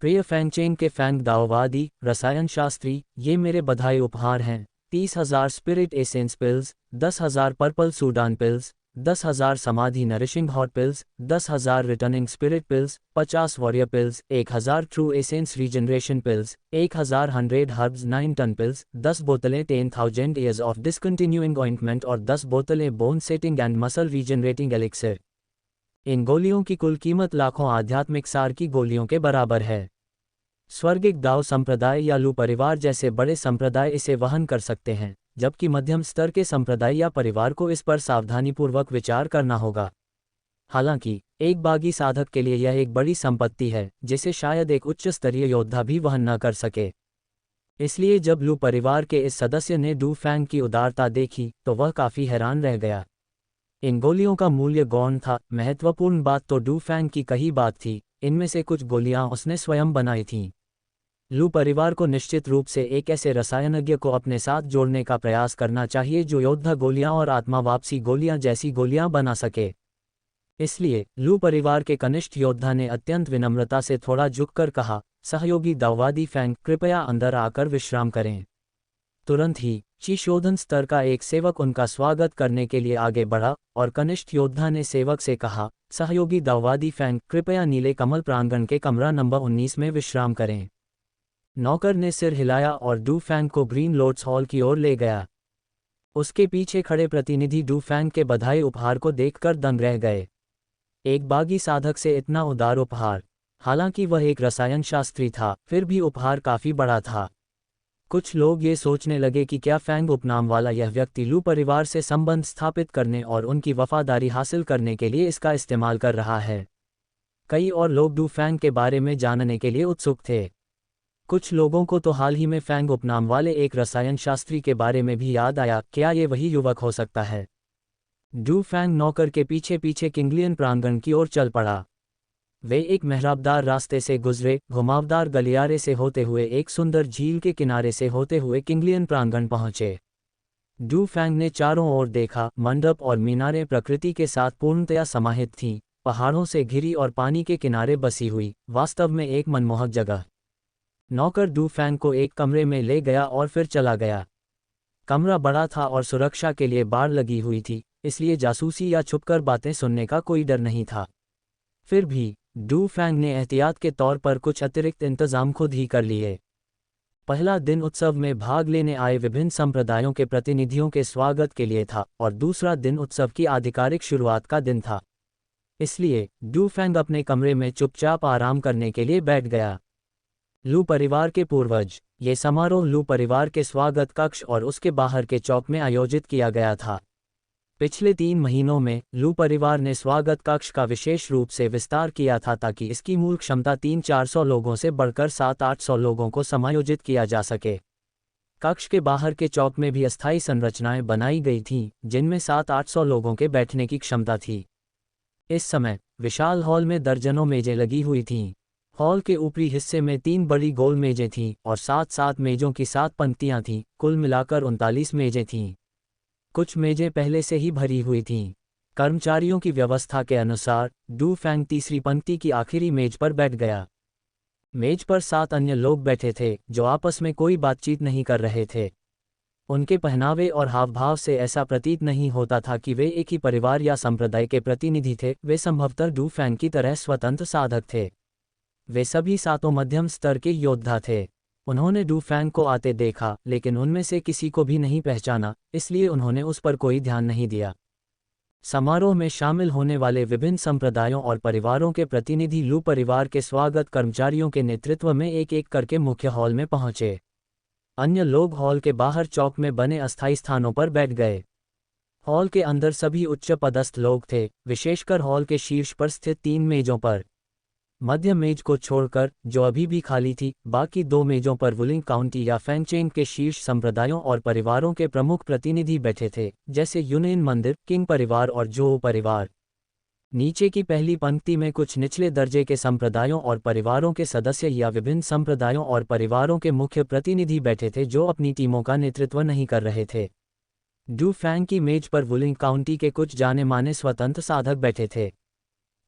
प्रिय फैंगचेन के फैंग दाओवादी रसायन शास्त्री, ये मेरे बधाई उपहार हैं। 30,000 spirit essence pills, 10,000 purple Sudan pills, 10,000 समाधि nourishing hot pills, 10,000 returning spirit pills, 50 warrior pills, 1,000 true essence regeneration pills, 1,000 100 herbs 9 ton pills, 10 बोतलें 10,000 ईयर्स ऑफ डिसकंटिन्यूइंग ऑइंटमेंट और 10 बोतलें bone setting and muscle regenerating elixir. इन गोलियों की कुल कीमत लाखों आध्यात्मिक सार की गोलियों के बराबर है। स्वर्गिक दाओ संप्रदाय या लू परिवार जैसे बड़े संप्रदाय इसे वहन कर सकते हैं, जबकि मध्यम स्तर के संप्रदाय या परिवार को इस पर सावधानीपूर्वक विचार करना होगा। हालांकि एक बागी साधक के लिए यह एक बड़ी संपत्ति है जिसे शायद एक उच्च स्तरीय योद्धा भी वहन न कर सके। इसलिए जब लू परिवार के इस सदस्य ने डू फैंग की उदारता देखी तो वह काफ़ी हैरान रह गया। इन गोलियों का मूल्य गौण था। महत्वपूर्ण बात तो डू फैंग की कही बात थी, इनमें से कुछ गोलियां उसने स्वयं बनाई थीं। लू परिवार को निश्चित रूप से एक ऐसे रसायनज्ञ को अपने साथ जोड़ने का प्रयास करना चाहिए जो योद्धा गोलियां और आत्मा वापसी गोलियां जैसी गोलियां बना सके। इसलिए लू परिवार के कनिष्ठ योद्धा ने अत्यंत विनम्रता से थोड़ा झुककर कहा, सहयोगी दाववादी फैंग, कृपया अंदर आकर विश्राम करें। तुरंत ही चिशोधन स्तर का एक सेवक उनका स्वागत करने के लिए आगे बढ़ा और कनिष्ठ योद्धा ने सेवक से कहा, सहयोगी दाववादी फैंग, कृपया नीले कमल प्रांगण के कमरा नंबर 19 में विश्राम करें। नौकर ने सिर हिलाया और डू फैंग को ग्रीन लोड्स हॉल की ओर ले गया। उसके पीछे खड़े प्रतिनिधि डू फैंग के बधाई उपहार को देखकर दंग रह गए। एक बागी साधक से इतना उदार उपहार। हालांकि वह एक रसायन शास्त्री था, फिर भी उपहार काफी बड़ा था। कुछ लोग ये सोचने लगे कि क्या फैंग उपनाम वाला यह व्यक्ति लू परिवार से संबंध स्थापित करने और उनकी वफादारी हासिल करने के लिए इसका इस्तेमाल कर रहा है। कई और लोग डू फैंग के बारे में जानने के लिए उत्सुक थे। कुछ लोगों को तो हाल ही में फैंग उपनाम वाले एक रसायन शास्त्री के बारे में भी याद आया, क्या ये वही युवक हो सकता है। डू फैंग नौकर के पीछे पीछे किंगलियन प्रांगण की ओर चल पड़ा। वे एक मेहराबदार रास्ते से गुजरे, घुमावदार गलियारे से होते हुए एक सुंदर झील के किनारे से होते हुए किंगलियन प्रांगण पहुंचे। डू फैंग ने चारों ओर देखा। मंडप और मीनारें प्रकृति के साथ पूर्णतया समाहित थीं, पहाड़ों से घिरी और पानी के किनारे बसी हुई, वास्तव में एक मनमोहक जगह। नौकर डू फैंग को एक कमरे में ले गया और फिर चला गया। कमरा बड़ा था और सुरक्षा के लिए बाड़ लगी हुई थी, इसलिए जासूसी या छुपकर बातें सुनने का कोई डर नहीं था। फिर भी डू फैंग ने एहतियात के तौर पर कुछ अतिरिक्त इंतजाम खुद ही कर लिए। पहला दिन उत्सव में भाग लेने आए विभिन्न संप्रदायों के प्रतिनिधियों के स्वागत के लिए था और दूसरा दिन उत्सव की आधिकारिक शुरुआत का दिन था। इसलिए डू फैंग अपने कमरे में चुपचाप आराम करने के लिए बैठ गया। लू परिवार के पूर्वज। ये समारोह लू परिवार के स्वागत कक्ष और उसके बाहर के चौक में आयोजित किया गया था। पिछले 3 महीनों में लू परिवार ने स्वागत कक्ष का विशेष रूप से विस्तार किया था ताकि इसकी मूल क्षमता 300-400 लोगों से बढ़कर 700-800 लोगों को समायोजित किया जा सके। कक्ष के बाहर के चौक में भी अस्थायी संरचनाएं बनाई गई थीं, जिनमें 700-800 लोगों के बैठने की क्षमता थी। इस समय विशाल हॉल में दर्जनों मेजें लगी हुई थीं। हॉल के ऊपरी हिस्से में 3 बड़ी गोल मेजें थीं और 7-7 मेजों की 7 पंक्तियां थीं। कुल मिलाकर 39 मेजें थीं। कुछ मेजें पहले से ही भरी हुई थीं। कर्मचारियों की व्यवस्था के अनुसार डू फैंग तीसरी पंक्ति की आखिरी मेज पर बैठ गया। मेज पर 7 अन्य लोग बैठे थे जो आपस में कोई बातचीत नहीं कर रहे थे। उनके पहनावे और हावभाव से ऐसा प्रतीत नहीं होता था कि वे एक ही परिवार या संप्रदाय के प्रतिनिधि थे। वे संभवतः डू फैंग की तरह स्वतंत्र साधक थे। वे सभी 7 मध्यम स्तर के योद्धा थे। उन्होंने डू फैंग को आते देखा, लेकिन उनमें से किसी को भी नहीं पहचाना, इसलिए उन्होंने उस पर कोई ध्यान नहीं दिया। समारोह में शामिल होने वाले विभिन्न संप्रदायों और परिवारों के प्रतिनिधि लू परिवार के स्वागत कर्मचारियों के नेतृत्व में एक एक करके मुख्य हॉल में पहुंचे। अन्य लोग हॉल के बाहर चौक में बने अस्थायी स्थानों पर बैठ गए। हॉल के अंदर सभी उच्च पदस्थ लोग थे, विशेषकर हॉल के शीर्ष पर स्थित 3 मेजों पर। मध्य मेज को छोड़कर, जो अभी भी खाली थी, बाकी 2 मेजों पर वुलिंग काउंटी या फैंगचेंग के शीर्ष संप्रदायों और परिवारों के प्रमुख प्रतिनिधि बैठे थे, जैसे यूनेन मंदिर, किंग परिवार और जोओ परिवार। नीचे की पहली पंक्ति में कुछ निचले दर्जे के संप्रदायों और परिवारों के सदस्य या विभिन्न संप्रदायों और परिवारों के मुख्य प्रतिनिधि बैठे थे जो अपनी टीमों का नेतृत्व नहीं कर रहे थे। डू फैंग की मेज पर वुलिंग काउंटी के कुछ जाने माने स्वतंत्र साधक बैठे थे।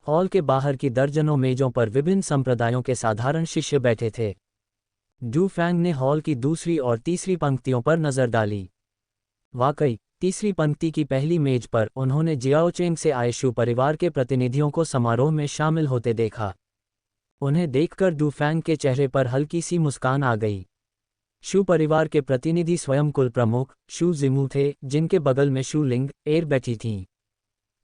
हॉल के बाहर की दर्जनों मेजों पर विभिन्न संप्रदायों के साधारण शिष्य बैठे थे। डू फैंग ने हॉल की दूसरी और तीसरी पंक्तियों पर नजर डाली। वाकई, तीसरी पंक्ति की पहली मेज पर उन्होंने जियाओचेंग से आए शू परिवार के प्रतिनिधियों को समारोह में शामिल होते देखा। उन्हें देखकर डू फैंग के चेहरे पर हल्की सी मुस्कान आ गई। शू परिवार के प्रतिनिधि स्वयं कुल प्रमुख शू जिमू थे, जिनके बगल में शू लिंग एर बैठी थीं।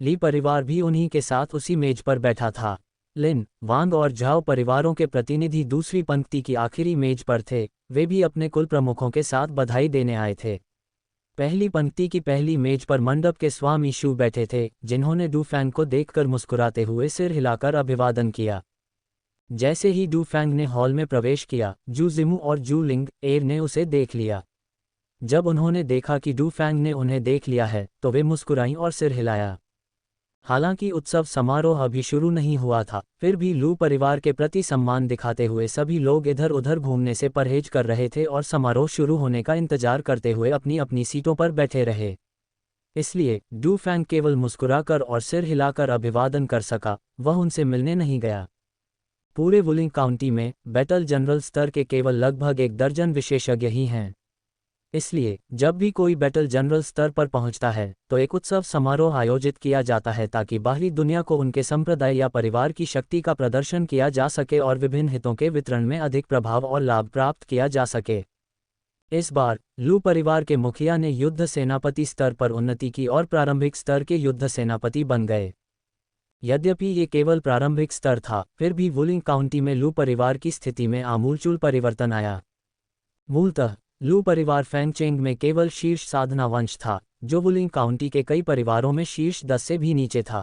ली परिवार भी उन्हीं के साथ उसी मेज पर बैठा था। लिन, वांग और झाओ परिवारों के प्रतिनिधि दूसरी पंक्ति की आखिरी मेज पर थे, वे भी अपने कुल प्रमुखों के साथ बधाई देने आए थे। पहली पंक्ति की पहली मेज पर मंडप के स्वामी शू बैठे थे, जिन्होंने डू फैंग को देखकर मुस्कुराते हुए सिर हिलाकर अभिवादन किया। जैसे ही डू फैंग ने हॉल में प्रवेश किया, जू जिमू और जू लिंग एर ने उसे देख लिया। जब उन्होंने देखा कि डू फैंग ने उन्हें देख लिया है, तो वे मुस्कुराईं और सिर हिलाया। हालांकि उत्सव समारोह अभी शुरू नहीं हुआ था, फिर भी लू परिवार के प्रति सम्मान दिखाते हुए सभी लोग इधर उधर घूमने से परहेज कर रहे थे और समारोह शुरू होने का इंतजार करते हुए अपनी अपनी सीटों पर बैठे रहे। इसलिए डू फैंग केवल मुस्कुराकर और सिर हिलाकर अभिवादन कर सका, वह उनसे मिलने नहीं गया। पूरे वुलिंग काउंटी में बैटल जनरल स्तर के केवल लगभग 1 दर्जन विशेषज्ञ ही हैं। इसलिए जब भी कोई बैटल जनरल स्तर पर पहुंचता है, तो एक उत्सव समारोह आयोजित किया जाता है ताकि बाहरी दुनिया को उनके संप्रदाय या परिवार की शक्ति का प्रदर्शन किया जा सके और विभिन्न हितों के वितरण में अधिक प्रभाव और लाभ प्राप्त किया जा सके। इस बार लू परिवार के मुखिया ने युद्ध सेनापति स्तर पर उन्नति की और प्रारंभिक स्तर के युद्ध सेनापति बन गए। यद्यपि ये केवल प्रारंभिक स्तर था, फिर भी वुलिंग काउंटी में लू परिवार की स्थिति में आमूलचूल परिवर्तन आया। मूलतः लू परिवार फैंगचेंग में केवल शीर्ष साधना वंश था, जो वुलिंग काउंटी के कई परिवारों में शीर्ष 10 से भी नीचे था।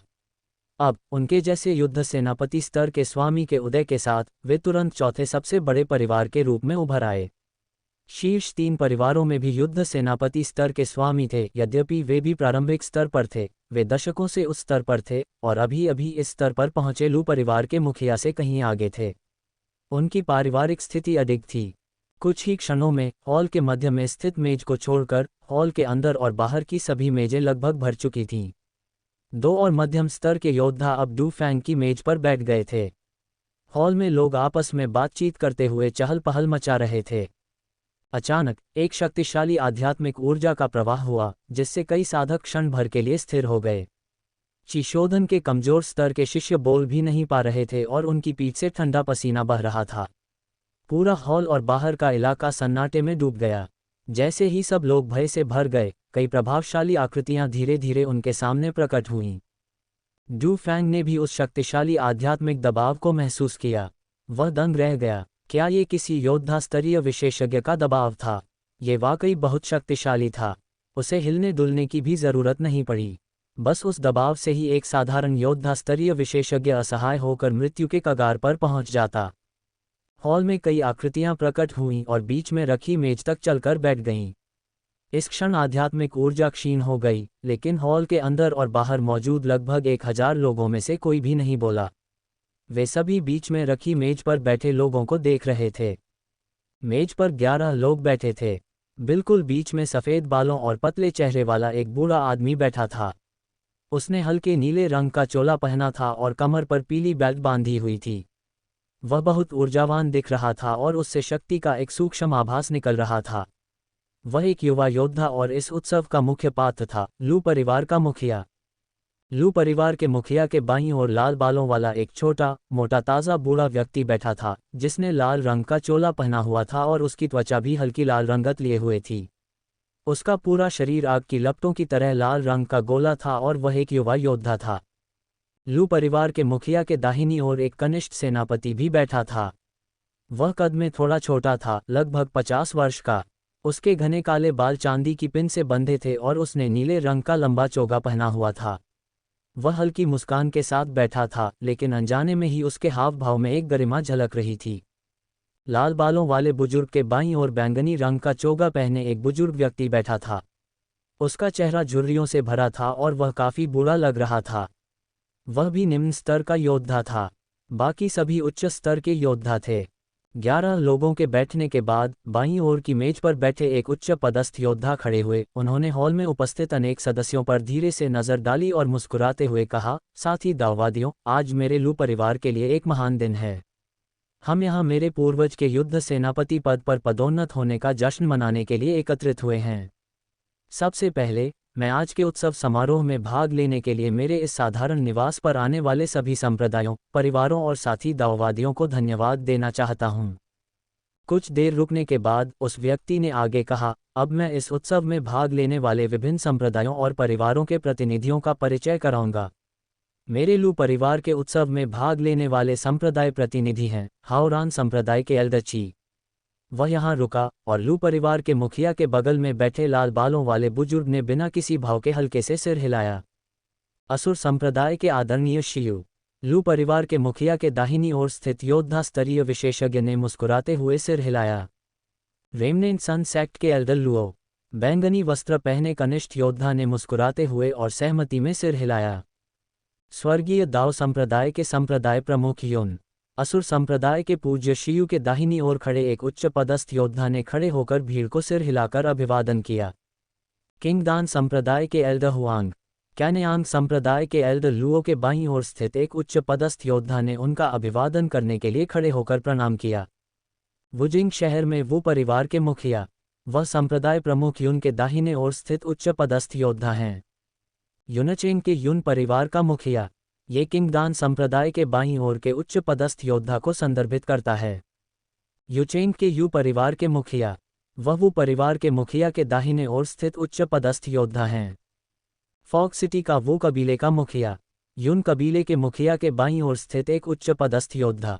अब उनके जैसे युद्ध सेनापति स्तर के स्वामी के उदय के साथ वे तुरंत चौथे सबसे बड़े परिवार के रूप में उभर आए। शीर्ष 3 परिवारों में भी युद्ध सेनापति स्तर के स्वामी थे, यद्यपि वे भी प्रारंभिक स्तर पर थे। वे दशकों से उस स्तर पर थे और अभी अभी इस स्तर पर पहुंचे लू परिवार के मुखिया से कहीं आगे थे। उनकी पारिवारिक स्थिति अधिक थी। कुछ ही क्षणों में हॉल के मध्य में स्थित मेज को छोड़कर हॉल के अंदर और बाहर की सभी मेजें लगभग भर चुकी थीं। 2 और मध्यम स्तर के योद्धा अब डू फैंग की मेज पर बैठ गए थे। हॉल में लोग आपस में बातचीत करते हुए चहल पहल मचा रहे थे। अचानक एक शक्तिशाली आध्यात्मिक ऊर्जा का प्रवाह हुआ, जिससे कई साधक क्षण भर के लिए स्थिर हो गए। चिशोधन के कमजोर स्तर के शिष्य बोल भी नहीं पा रहे थे और उनकी पीठ से ठंडा पसीना बह रहा था। पूरा हॉल और बाहर का इलाका सन्नाटे में डूब गया। जैसे ही सब लोग भय से भर गए, कई प्रभावशाली आकृतियां धीरे धीरे उनके सामने प्रकट हुईं। डू फैंग ने भी उस शक्तिशाली आध्यात्मिक दबाव को महसूस किया। वह दंग रह गया। क्या ये किसी योद्धा स्तरीय विशेषज्ञ का दबाव था? ये वाकई बहुत शक्तिशाली था। उसे हिलने डुलने की भी जरूरत नहीं पड़ी। बस उस दबाव से ही एक साधारण योद्धा स्तरीय विशेषज्ञ असहाय होकर मृत्यु के कगार पर पहुंच जाता। हॉल में कई आकृतियां प्रकट हुईं और बीच में रखी मेज तक चलकर बैठ गईं। इस क्षण आध्यात्मिक ऊर्जा क्षीण हो गई, लेकिन हॉल के अंदर और बाहर मौजूद लगभग 1000 लोगों में से कोई भी नहीं बोला। वे सभी बीच में रखी मेज पर बैठे लोगों को देख रहे थे। मेज पर 11 लोग बैठे थे। बिल्कुल बीच में सफ़ेद बालों और पतले चेहरे वाला एक बूढ़ा आदमी बैठा था। उसने हल्के नीले रंग का चोला पहना था और कमर पर पीली बेल्ट बांधी हुई थी। वह बहुत ऊर्जावान दिख रहा था और उससे शक्ति का एक सूक्ष्म आभास निकल रहा था। वह एक युवा योद्धा और इस उत्सव का मुख्य पात्र था, लू परिवार का मुखिया। लू परिवार के मुखिया के बाईं ओर लाल बालों वाला एक छोटा मोटा ताज़ा बूढ़ा व्यक्ति बैठा था, जिसने लाल रंग का चोला पहना हुआ था और उसकी त्वचा भी हल्की लाल रंगत लिए हुए थी। उसका पूरा शरीर आग की लपटों की तरह लाल रंग का गोला था और वह एक युवा योद्धा था। लू परिवार के मुखिया के दाहिनी ओर एक कनिष्ठ सेनापति भी बैठा था। वह कद में थोड़ा छोटा था, लगभग 50 वर्ष का। उसके घने काले बाल चांदी की पिन से बंधे थे और उसने नीले रंग का लंबा चोगा पहना हुआ था। वह हल्की मुस्कान के साथ बैठा था, लेकिन अनजाने में ही उसके हाव भाव में एक गरिमा झलक रही थी। लाल बालों वाले बुजुर्ग के बाईं ओर बैंगनी रंग का चोगा पहने एक बुजुर्ग व्यक्ति बैठा था। उसका चेहरा झुर्रियों से भरा था और वह काफी बूढ़ा लग रहा था। वह भी निम्न स्तर का योद्धा था। बाकी सभी उच्च स्तर के योद्धा थे। 11 लोगों के बैठने के बाद बाईं ओर की मेज पर बैठे एक उच्च पदस्थ योद्धा खड़े हुए। उन्होंने हॉल में उपस्थित अनेक सदस्यों पर धीरे से नजर डाली और मुस्कुराते हुए कहा, साथी दाववादियों, आज मेरे लू परिवार के लिए एक महान दिन है। हम यहाँ मेरे पूर्वज के युद्ध सेनापति पद पर पदोन्नत होने का जश्न मनाने के लिए एकत्रित हुए हैं। सबसे पहले मैं आज के उत्सव समारोह में भाग लेने के लिए मेरे इस साधारण निवास पर आने वाले सभी संप्रदायों, परिवारों और साथी दाववादियों को धन्यवाद देना चाहता हूँ। कुछ देर रुकने के बाद उस व्यक्ति ने आगे कहा, अब मैं इस उत्सव में भाग लेने वाले विभिन्न संप्रदायों और परिवारों के प्रतिनिधियों का परिचय कराऊंगा। मेरे लू परिवार के उत्सव में भाग लेने वाले संप्रदाय प्रतिनिधि हैं हाओरान संप्रदाय के एल्डची। वह यहाँ रुका और लू परिवार के मुखिया के बगल में बैठे लाल बालों वाले बुजुर्ग ने बिना किसी भाव के हल्के से सिर हिलाया। असुर संप्रदाय के आदरणीय शियू। लू परिवार के मुखिया के दाहिनी ओर स्थित योद्धा स्तरीय विशेषज्ञ ने मुस्कुराते हुए सिर हिलाया। रेमनेंट सन सेक्ट के एल्डर लुओ। बैंगनी वस्त्र पहने कनिष्ठ योद्धा ने मुस्कुराते हुए और सहमति में सिर हिलाया। स्वर्गीय दाओ संप्रदाय के संप्रदाय प्रमुख युन। असुर संप्रदाय के पूज्य शियू के दाहिनी ओर खड़े एक उच्च पदस्थ योद्धा ने खड़े होकर भीड़ को सिर हिलाकर अभिवादन किया। किंगदान संप्रदाय के एल्डर हुआंग। कैनयांग संप्रदाय के एल्डर लुओ के बाईं ओर स्थित एक उच्च पदस्थ योद्धा ने उनका अभिवादन करने के लिए खड़े होकर प्रणाम किया। वुजिंग शहर में वू परिवार के मुखिया, वह संप्रदाय प्रमुख युन के दाहिने ओर स्थित उच्च पदस्थ योद्धा हैं। युनचेंग के युन परिवार का मुखिया। ये किंगदान संप्रदाय के बाईं ओर के उच्च पदस्थ योद्धा को संदर्भित करता है। युचेंग के यू परिवार के मुखिया, वह वू परिवार के मुखिया के दाहिने ओर स्थित उच्च पदस्थ योद्धा हैं। फॉग सिटी का वो कबीले का मुखिया, युन कबीले के मुखिया के बाईं ओर स्थित एक उच्च पदस्थ योद्धा।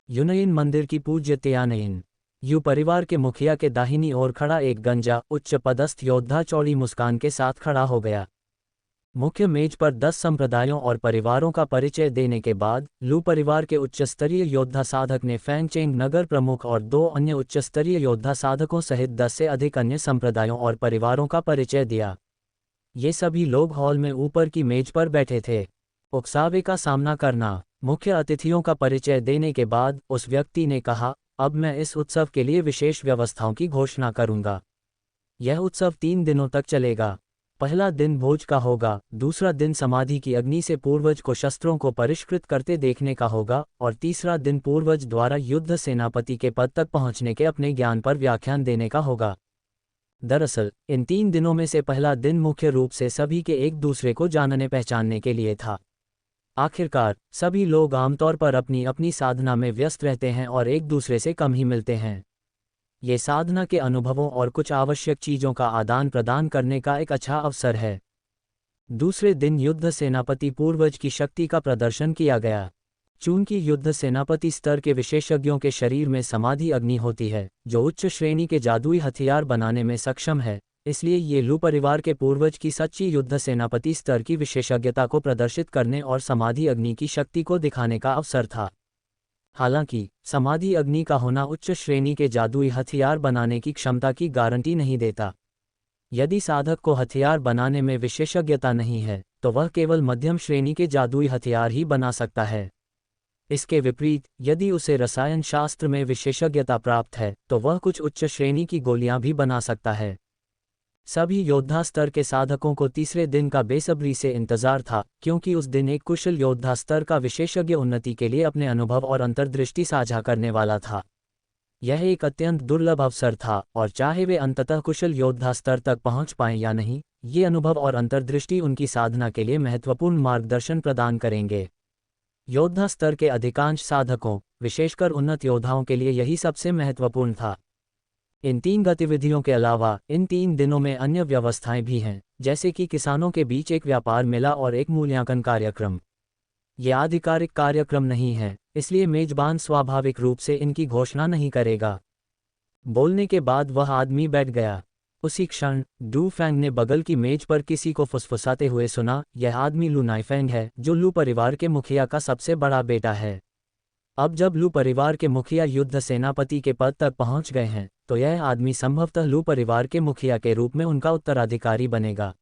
युनयिन मंदिर की पूज्य त्यानयिन। यू परिवार के मुखिया के दाहिनी ओर खड़ा एक गंजा उच्च पदस्थ योद्धा चौड़ी मुस्कान के साथ खड़ा हो गया। मुख्य मेज पर 10 संप्रदायों और परिवारों का परिचय देने के बाद लू परिवार के उच्च स्तरीय योद्धा साधक ने फैंगचेंग नगर प्रमुख और 2 अन्य उच्च स्तरीय योद्धा साधकों सहित 10 से अधिक अन्य संप्रदायों और परिवारों का परिचय दिया। ये सभी लोग हॉल में ऊपर की मेज पर बैठे थे। उकसावे का सामना करना। मुख्य अतिथियों का परिचय देने के बाद उस व्यक्ति ने कहा, अब मैं इस उत्सव के लिए विशेष व्यवस्थाओं की घोषणा करूंगा। यह उत्सव 3 दिनों तक चलेगा। पहला दिन भोज का होगा, दूसरा दिन समाधि की अग्नि से पूर्वज को शस्त्रों को परिष्कृत करते देखने का होगा और तीसरा दिन पूर्वज द्वारा युद्ध सेनापति के पद तक पहुंचने के अपने ज्ञान पर व्याख्यान देने का होगा। दरअसल इन 3 दिनों में से पहला दिन मुख्य रूप से सभी के एक दूसरे को जानने पहचानने के लिए था। आखिरकार सभी लोग आमतौर पर अपनी अपनी साधना में व्यस्त रहते हैं और एक दूसरे से कम ही मिलते हैं। ये साधना के अनुभवों और कुछ आवश्यक चीज़ों का आदान प्रदान करने का एक अच्छा अवसर है। दूसरे दिन युद्ध सेनापति पूर्वज की शक्ति का प्रदर्शन किया गया। चूंकि युद्ध सेनापति स्तर के विशेषज्ञों के शरीर में समाधि अग्नि होती है जो उच्च श्रेणी के जादुई हथियार बनाने में सक्षम है, इसलिए ये लू परिवार के पूर्वज की सच्ची युद्ध सेनापति स्तर की विशेषज्ञता को प्रदर्शित करने और समाधि अग्नि की शक्ति को दिखाने का अवसर था। हालांकि समाधि अग्नि का होना उच्च श्रेणी के जादुई हथियार बनाने की क्षमता की गारंटी नहीं देता। यदि साधक को हथियार बनाने में विशेषज्ञता नहीं है तो वह केवल मध्यम श्रेणी के जादुई हथियार ही बना सकता है। इसके विपरीत यदि उसे रसायन शास्त्र में विशेषज्ञता प्राप्त है तो वह कुछ उच्च श्रेणी की गोलियां भी बना सकता है। सभी योद्धा स्तर के साधकों को तीसरे दिन का बेसब्री से इंतजार था, क्योंकि उस दिन एक कुशल योद्धा स्तर का विशेषज्ञ उन्नति के लिए अपने अनुभव और अंतर्दृष्टि साझा करने वाला था। यह एक अत्यंत दुर्लभ अवसर था और चाहे वे अंततः कुशल योद्धा स्तर तक पहुंच पाएं या नहीं, ये अनुभव और अंतर्दृष्टि उनकी साधना के लिए महत्वपूर्ण मार्गदर्शन प्रदान करेंगे। योद्धा स्तर के अधिकांश साधकों, विशेषकर उन्नत योद्धाओं के लिए यही सबसे महत्वपूर्ण था। इन 3 गतिविधियों के अलावा इन 3 दिनों में अन्य व्यवस्थाएं भी हैं, जैसे कि किसानों के बीच एक व्यापार मेला और एक मूल्यांकन कार्यक्रम। ये आधिकारिक कार्यक्रम नहीं है, इसलिए मेजबान स्वाभाविक रूप से इनकी घोषणा नहीं करेगा। बोलने के बाद वह आदमी बैठ गया। उसी क्षण डू फैंग ने बगल की मेज पर किसी को फुसफुसाते हुए सुना, यह आदमी लू नाइफेंग है जो लू परिवार के मुखिया का सबसे बड़ा बेटा है। अब जब लू परिवार के मुखिया युद्ध सेनापति के पद तक पहुंच गए हैं तो यह आदमी संभवतः लू परिवार के मुखिया के रूप में उनका उत्तराधिकारी बनेगा।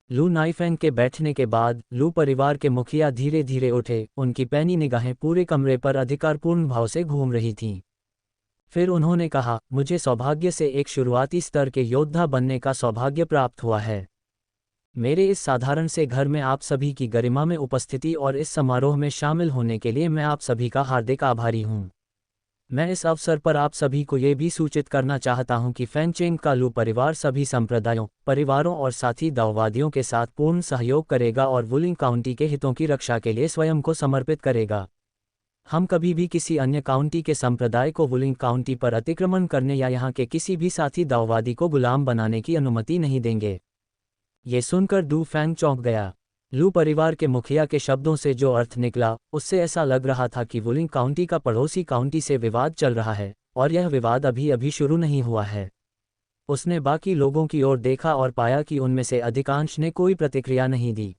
लू नाइफेंग के बैठने के बाद लू परिवार के मुखिया धीरे धीरे उठे, उनकी पैनी निगाहें पूरे कमरे पर अधिकारपूर्ण भाव से घूम रही थीं। फिर उन्होंने कहा, मुझे सौभाग्य से एक शुरुआती स्तर के योद्धा बनने का सौभाग्य प्राप्त हुआ है। मेरे इस साधारण से घर में आप सभी की गरिमा में उपस्थिति और इस समारोह में शामिल होने के लिए मैं आप सभी का हार्दिक आभारी हूँ। मैं इस अवसर पर आप सभी को ये भी सूचित करना चाहता हूं कि फैंगचेंग का लू परिवार सभी संप्रदायों, परिवारों और साथी दाववादियों के साथ पूर्ण सहयोग करेगा और वुलिंग काउंटी के हितों की रक्षा के लिए स्वयं को समर्पित करेगा। हम कभी भी किसी अन्य काउंटी के संप्रदाय को वुलिंग काउंटी पर अतिक्रमण करने या यहाँ के किसी भी साथी दाववादी को गुलाम बनाने की अनुमति नहीं देंगे। ये सुनकर डू फैंग चौंक गया। लू परिवार के मुखिया के शब्दों से जो अर्थ निकला, उससे ऐसा लग रहा था कि वुलिंग काउंटी का पड़ोसी काउंटी से विवाद चल रहा है, और यह विवाद अभी अभी शुरू नहीं हुआ है। उसने बाकी लोगों की ओर देखा और पाया कि उनमें से अधिकांश ने कोई प्रतिक्रिया नहीं दी।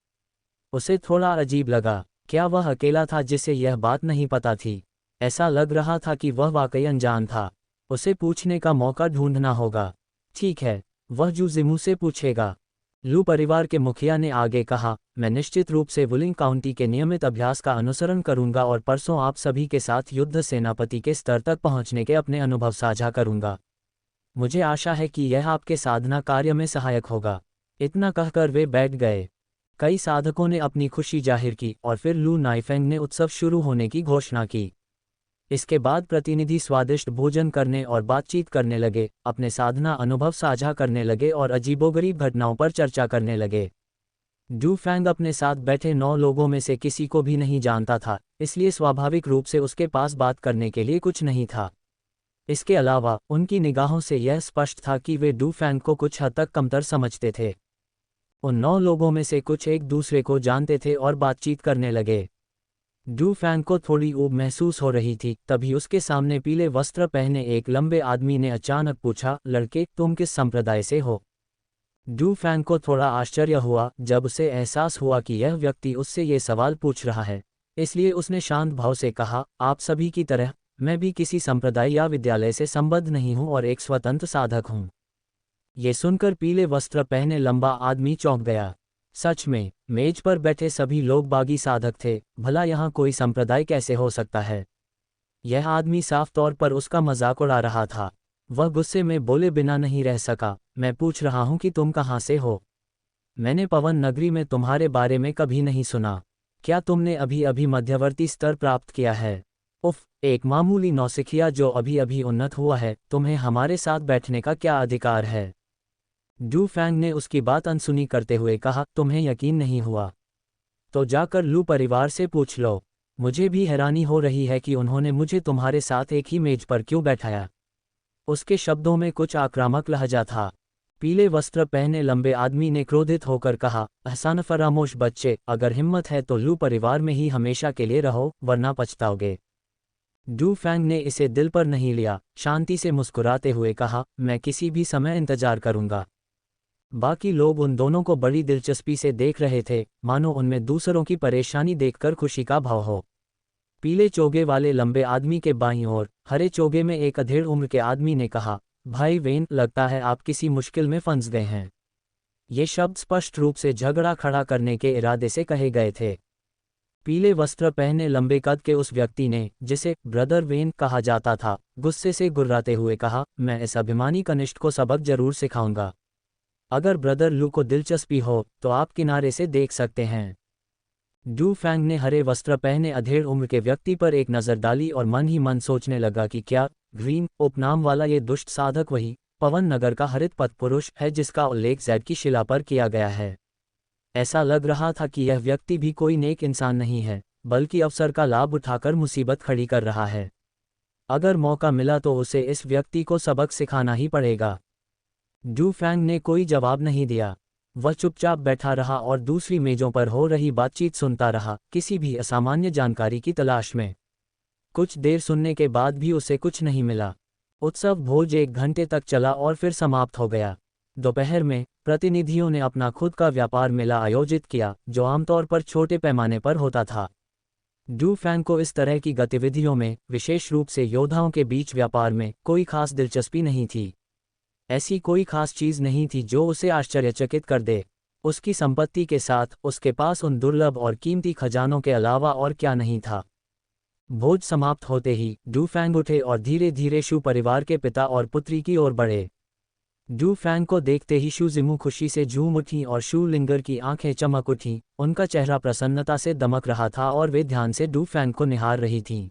उसे थोड़ा अजीब लगा। क्या वह अकेला था जिसे यह बात नहीं पता थी? ऐसा लग रहा था कि वह वाकई अनजान था। उसे पूछने का मौका ढूंढना होगा। ठीक है, वह जू जिमू से पूछेगा। लू परिवार के मुखिया ने आगे कहा, मैं निश्चित रूप से वुलिंग काउंटी के नियमित अभ्यास का अनुसरण करूंगा और परसों आप सभी के साथ युद्ध सेनापति के स्तर तक पहुंचने के अपने अनुभव साझा करूंगा। मुझे आशा है कि यह आपके साधना कार्य में सहायक होगा। इतना कहकर वे बैठ गए। कई साधकों ने अपनी खुशी जाहिर की और फिर लू नाइफेंग ने उत्सव शुरू होने की घोषणा की। इसके बाद प्रतिनिधि स्वादिष्ट भोजन करने और बातचीत करने लगे, अपने साधना अनुभव साझा करने लगे और अजीबोगरीब घटनाओं पर चर्चा करने लगे। डू फैंग अपने साथ बैठे 9 लोगों में से किसी को भी नहीं जानता था, इसलिए स्वाभाविक रूप से उसके पास बात करने के लिए कुछ नहीं था। इसके अलावा उनकी निगाहों से यह स्पष्ट था कि वे डू फैंग को कुछ हद तक कमतर समझते थे। उन 9 लोगों में से कुछ एक दूसरे को जानते थे और बातचीत करने लगे। डू फैंग को थोड़ी ऊब महसूस हो रही थी, तभी उसके सामने पीले वस्त्र पहने एक लंबे आदमी ने अचानक पूछा, लड़के, तुम किस संप्रदाय से हो? डू फैंग को थोड़ा आश्चर्य हुआ जब उसे एहसास हुआ कि यह व्यक्ति उससे ये सवाल पूछ रहा है, इसलिए उसने शांत भाव से कहा, आप सभी की तरह मैं भी किसी संप्रदाय या विद्यालय से संबद्ध नहीं हूँ और एक स्वतंत्र साधक हूँ। ये सुनकर पीले वस्त्र पहने लंबा आदमी चौंक गया। सच में, मेज पर बैठे सभी लोग बागी साधक थे। भला यहाँ कोई संप्रदाय कैसे हो सकता है? यह आदमी साफ तौर पर उसका मजाक उड़ा रहा था। वह गुस्से में बोले बिना नहीं रह सका, मैं पूछ रहा हूँ कि तुम कहाँ से हो? मैंने पवन नगरी में तुम्हारे बारे में कभी नहीं सुना। क्या तुमने अभी अभी मध्यवर्ती स्तर प्राप्त किया है? उफ, एक मामूली नौसिखिया जो अभी अभी उन्नत हुआ है, तुम्हें हमारे साथ बैठने का क्या अधिकार है? डू फैंग ने उसकी बात अनसुनी करते हुए कहा, तुम्हें यकीन नहीं हुआ तो जाकर लू परिवार से पूछ लो। मुझे भी हैरानी हो रही है कि उन्होंने मुझे तुम्हारे साथ एक ही मेज पर क्यों बैठाया। उसके शब्दों में कुछ आक्रामक लहजा था। पीले वस्त्र पहने लंबे आदमी ने क्रोधित होकर कहा, अहसान फरामोश बच्चे, अगर हिम्मत है तो लू परिवार में ही हमेशा के लिए रहो, वरना पछताओगे। डू फैंग ने इसे दिल पर नहीं लिया, शांति से मुस्कुराते हुए कहा, मैं किसी भी समय इंतजार करूंगा। बाकी लोग उन दोनों को बड़ी दिलचस्पी से देख रहे थे, मानो उनमें दूसरों की परेशानी देखकर खुशी का भाव हो। पीले चोगे वाले लंबे आदमी के बाईं ओर हरे चोगे में एक अधेड़ उम्र के आदमी ने कहा, भाई वेन, लगता है आप किसी मुश्किल में फंस गए हैं। ये शब्द स्पष्ट रूप से झगड़ा खड़ा करने के इरादे से कहे गए थे। पीले वस्त्र पहने लंबे कद के उस व्यक्ति ने, जिसे ब्रदर वेन कहा जाता था, गुस्से से गुर्राते हुए कहा, मैं इस अभिमानी कनिष्ठ को सबक जरूर सिखाऊंगा। अगर ब्रदर लू को दिलचस्पी हो तो आप किनारे से देख सकते हैं। डू फैंग ने हरे वस्त्र पहने अधेड़ उम्र के व्यक्ति पर एक नज़र डाली और मन ही मन सोचने लगा कि क्या ग्रीन उपनाम वाला ये दुष्ट साधक वही पवन नगर का हरित पथ पुरुष है जिसका उल्लेख ज़ैड की शिला पर किया गया है। ऐसा लग रहा था कि यह व्यक्ति भी कोई नेक इंसान नहीं है, बल्कि अवसर का लाभ उठाकर मुसीबत खड़ी कर रहा है। अगर मौका मिला तो उसे इस व्यक्ति को सबक सिखाना ही पड़ेगा। डू फैंग ने कोई जवाब नहीं दिया। वह चुपचाप बैठा रहा और दूसरी मेजों पर हो रही बातचीत सुनता रहा, किसी भी असामान्य जानकारी की तलाश में। कुछ देर सुनने के बाद भी उसे कुछ नहीं मिला। उत्सव भोज 1 घंटे तक चला और फिर समाप्त हो गया। दोपहर में प्रतिनिधियों ने अपना खुद का व्यापार मेला आयोजित किया, जो आमतौर पर छोटे पैमाने पर होता था। डू फैंग को इस तरह की गतिविधियों में, विशेष रूप से योद्धाओं के बीच व्यापार में, कोई खास दिलचस्पी नहीं थी। ऐसी कोई खास चीज नहीं थी जो उसे आश्चर्यचकित कर दे। उसकी संपत्ति के साथ उसके पास उन दुर्लभ और कीमती खजानों के अलावा और क्या नहीं था। भोज समाप्त होते ही डू फैंग उठे और धीरे धीरे शू परिवार के पिता और पुत्री की ओर बढ़े। डू फैंग को देखते ही शू जिमू खुशी से झूम उठी और शू लिंगर की आंखें चमक उठीं। उनका चेहरा प्रसन्नता से दमक रहा था और वे ध्यान से डू फैंग को निहार रही थीं।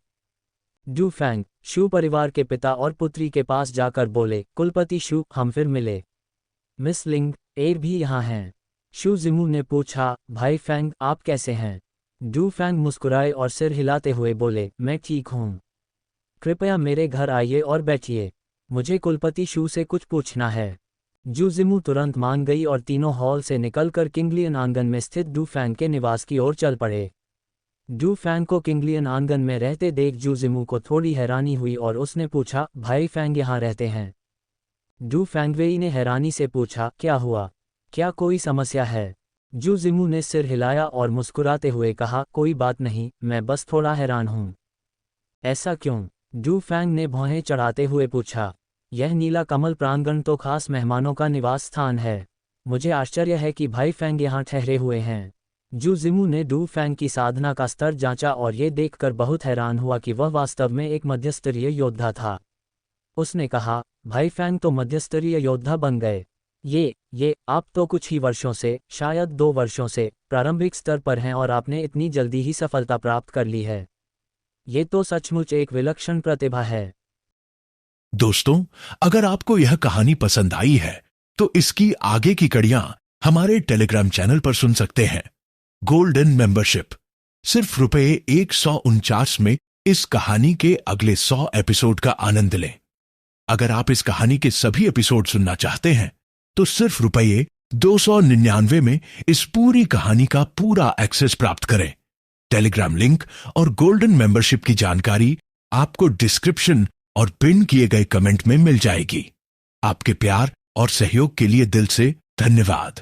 डू फैंग शू परिवार के पिता और पुत्री के पास जाकर बोले, कुलपति शू, हम फिर मिले। मिस लिंग एर भी यहाँ हैं। शू जिमू ने पूछा, भाई फैंग आप कैसे हैं? डू फैंग मुस्कुराए और सिर हिलाते हुए बोले, मैं ठीक हूँ। कृपया मेरे घर आइए और बैठिए, मुझे कुलपति शू से कुछ पूछना है। जू जिमू तुरंत मान गई और तीनों हॉल से निकलकर किंगलियन आंगन में स्थित डू फैंग के निवास की ओर चल पड़े। डू फैंग को किंगलियन आंगन में रहते देख जू जिमू को थोड़ी हैरानी हुई और उसने पूछा, भाई फैंग यहाँ रहते हैं? डू फैंगवेई ने हैरानी से पूछा, क्या हुआ, क्या कोई समस्या है? जू जिमू ने सिर हिलाया और मुस्कुराते हुए कहा, कोई बात नहीं, मैं बस थोड़ा हैरान हूँ। ऐसा क्यों? डू फैंग ने भौहें चढ़ाते हुए पूछा। यह नीला कमल प्रांगण तो खास मेहमानों का निवास स्थान है। मुझे आश्चर्य है कि भाई फैंग यहाँ ठहरे हुए हैं। जू जिमू ने डू फैंग की साधना का स्तर जांचा और ये देखकर बहुत हैरान हुआ कि वह वास्तव में एक मध्यस्तरीय योद्धा था। उसने कहा, भाई फैंग तो मध्यस्तरीय योद्धा बन गए। ये आप तो कुछ ही वर्षों से, शायद 2 वर्षों से प्रारंभिक स्तर पर हैं और आपने इतनी जल्दी ही सफलता प्राप्त कर ली है। ये तो सचमुच एक विलक्षण प्रतिभा है। दोस्तों, अगर आपको यह कहानी पसंद आई है तो इसकी आगे की कड़ियां हमारे टेलीग्राम चैनल पर सुन सकते हैं। गोल्डन मेंबरशिप सिर्फ ₹149 में इस कहानी के अगले 100 एपिसोड का आनंद लें। अगर आप इस कहानी के सभी एपिसोड सुनना चाहते हैं तो सिर्फ ₹299 में इस पूरी कहानी का पूरा एक्सेस प्राप्त करें। टेलीग्राम लिंक और गोल्डन मेंबरशिप की जानकारी आपको डिस्क्रिप्शन और पिन किए गए कमेंट में मिल जाएगी। आपके प्यार और सहयोग के लिए दिल से धन्यवाद।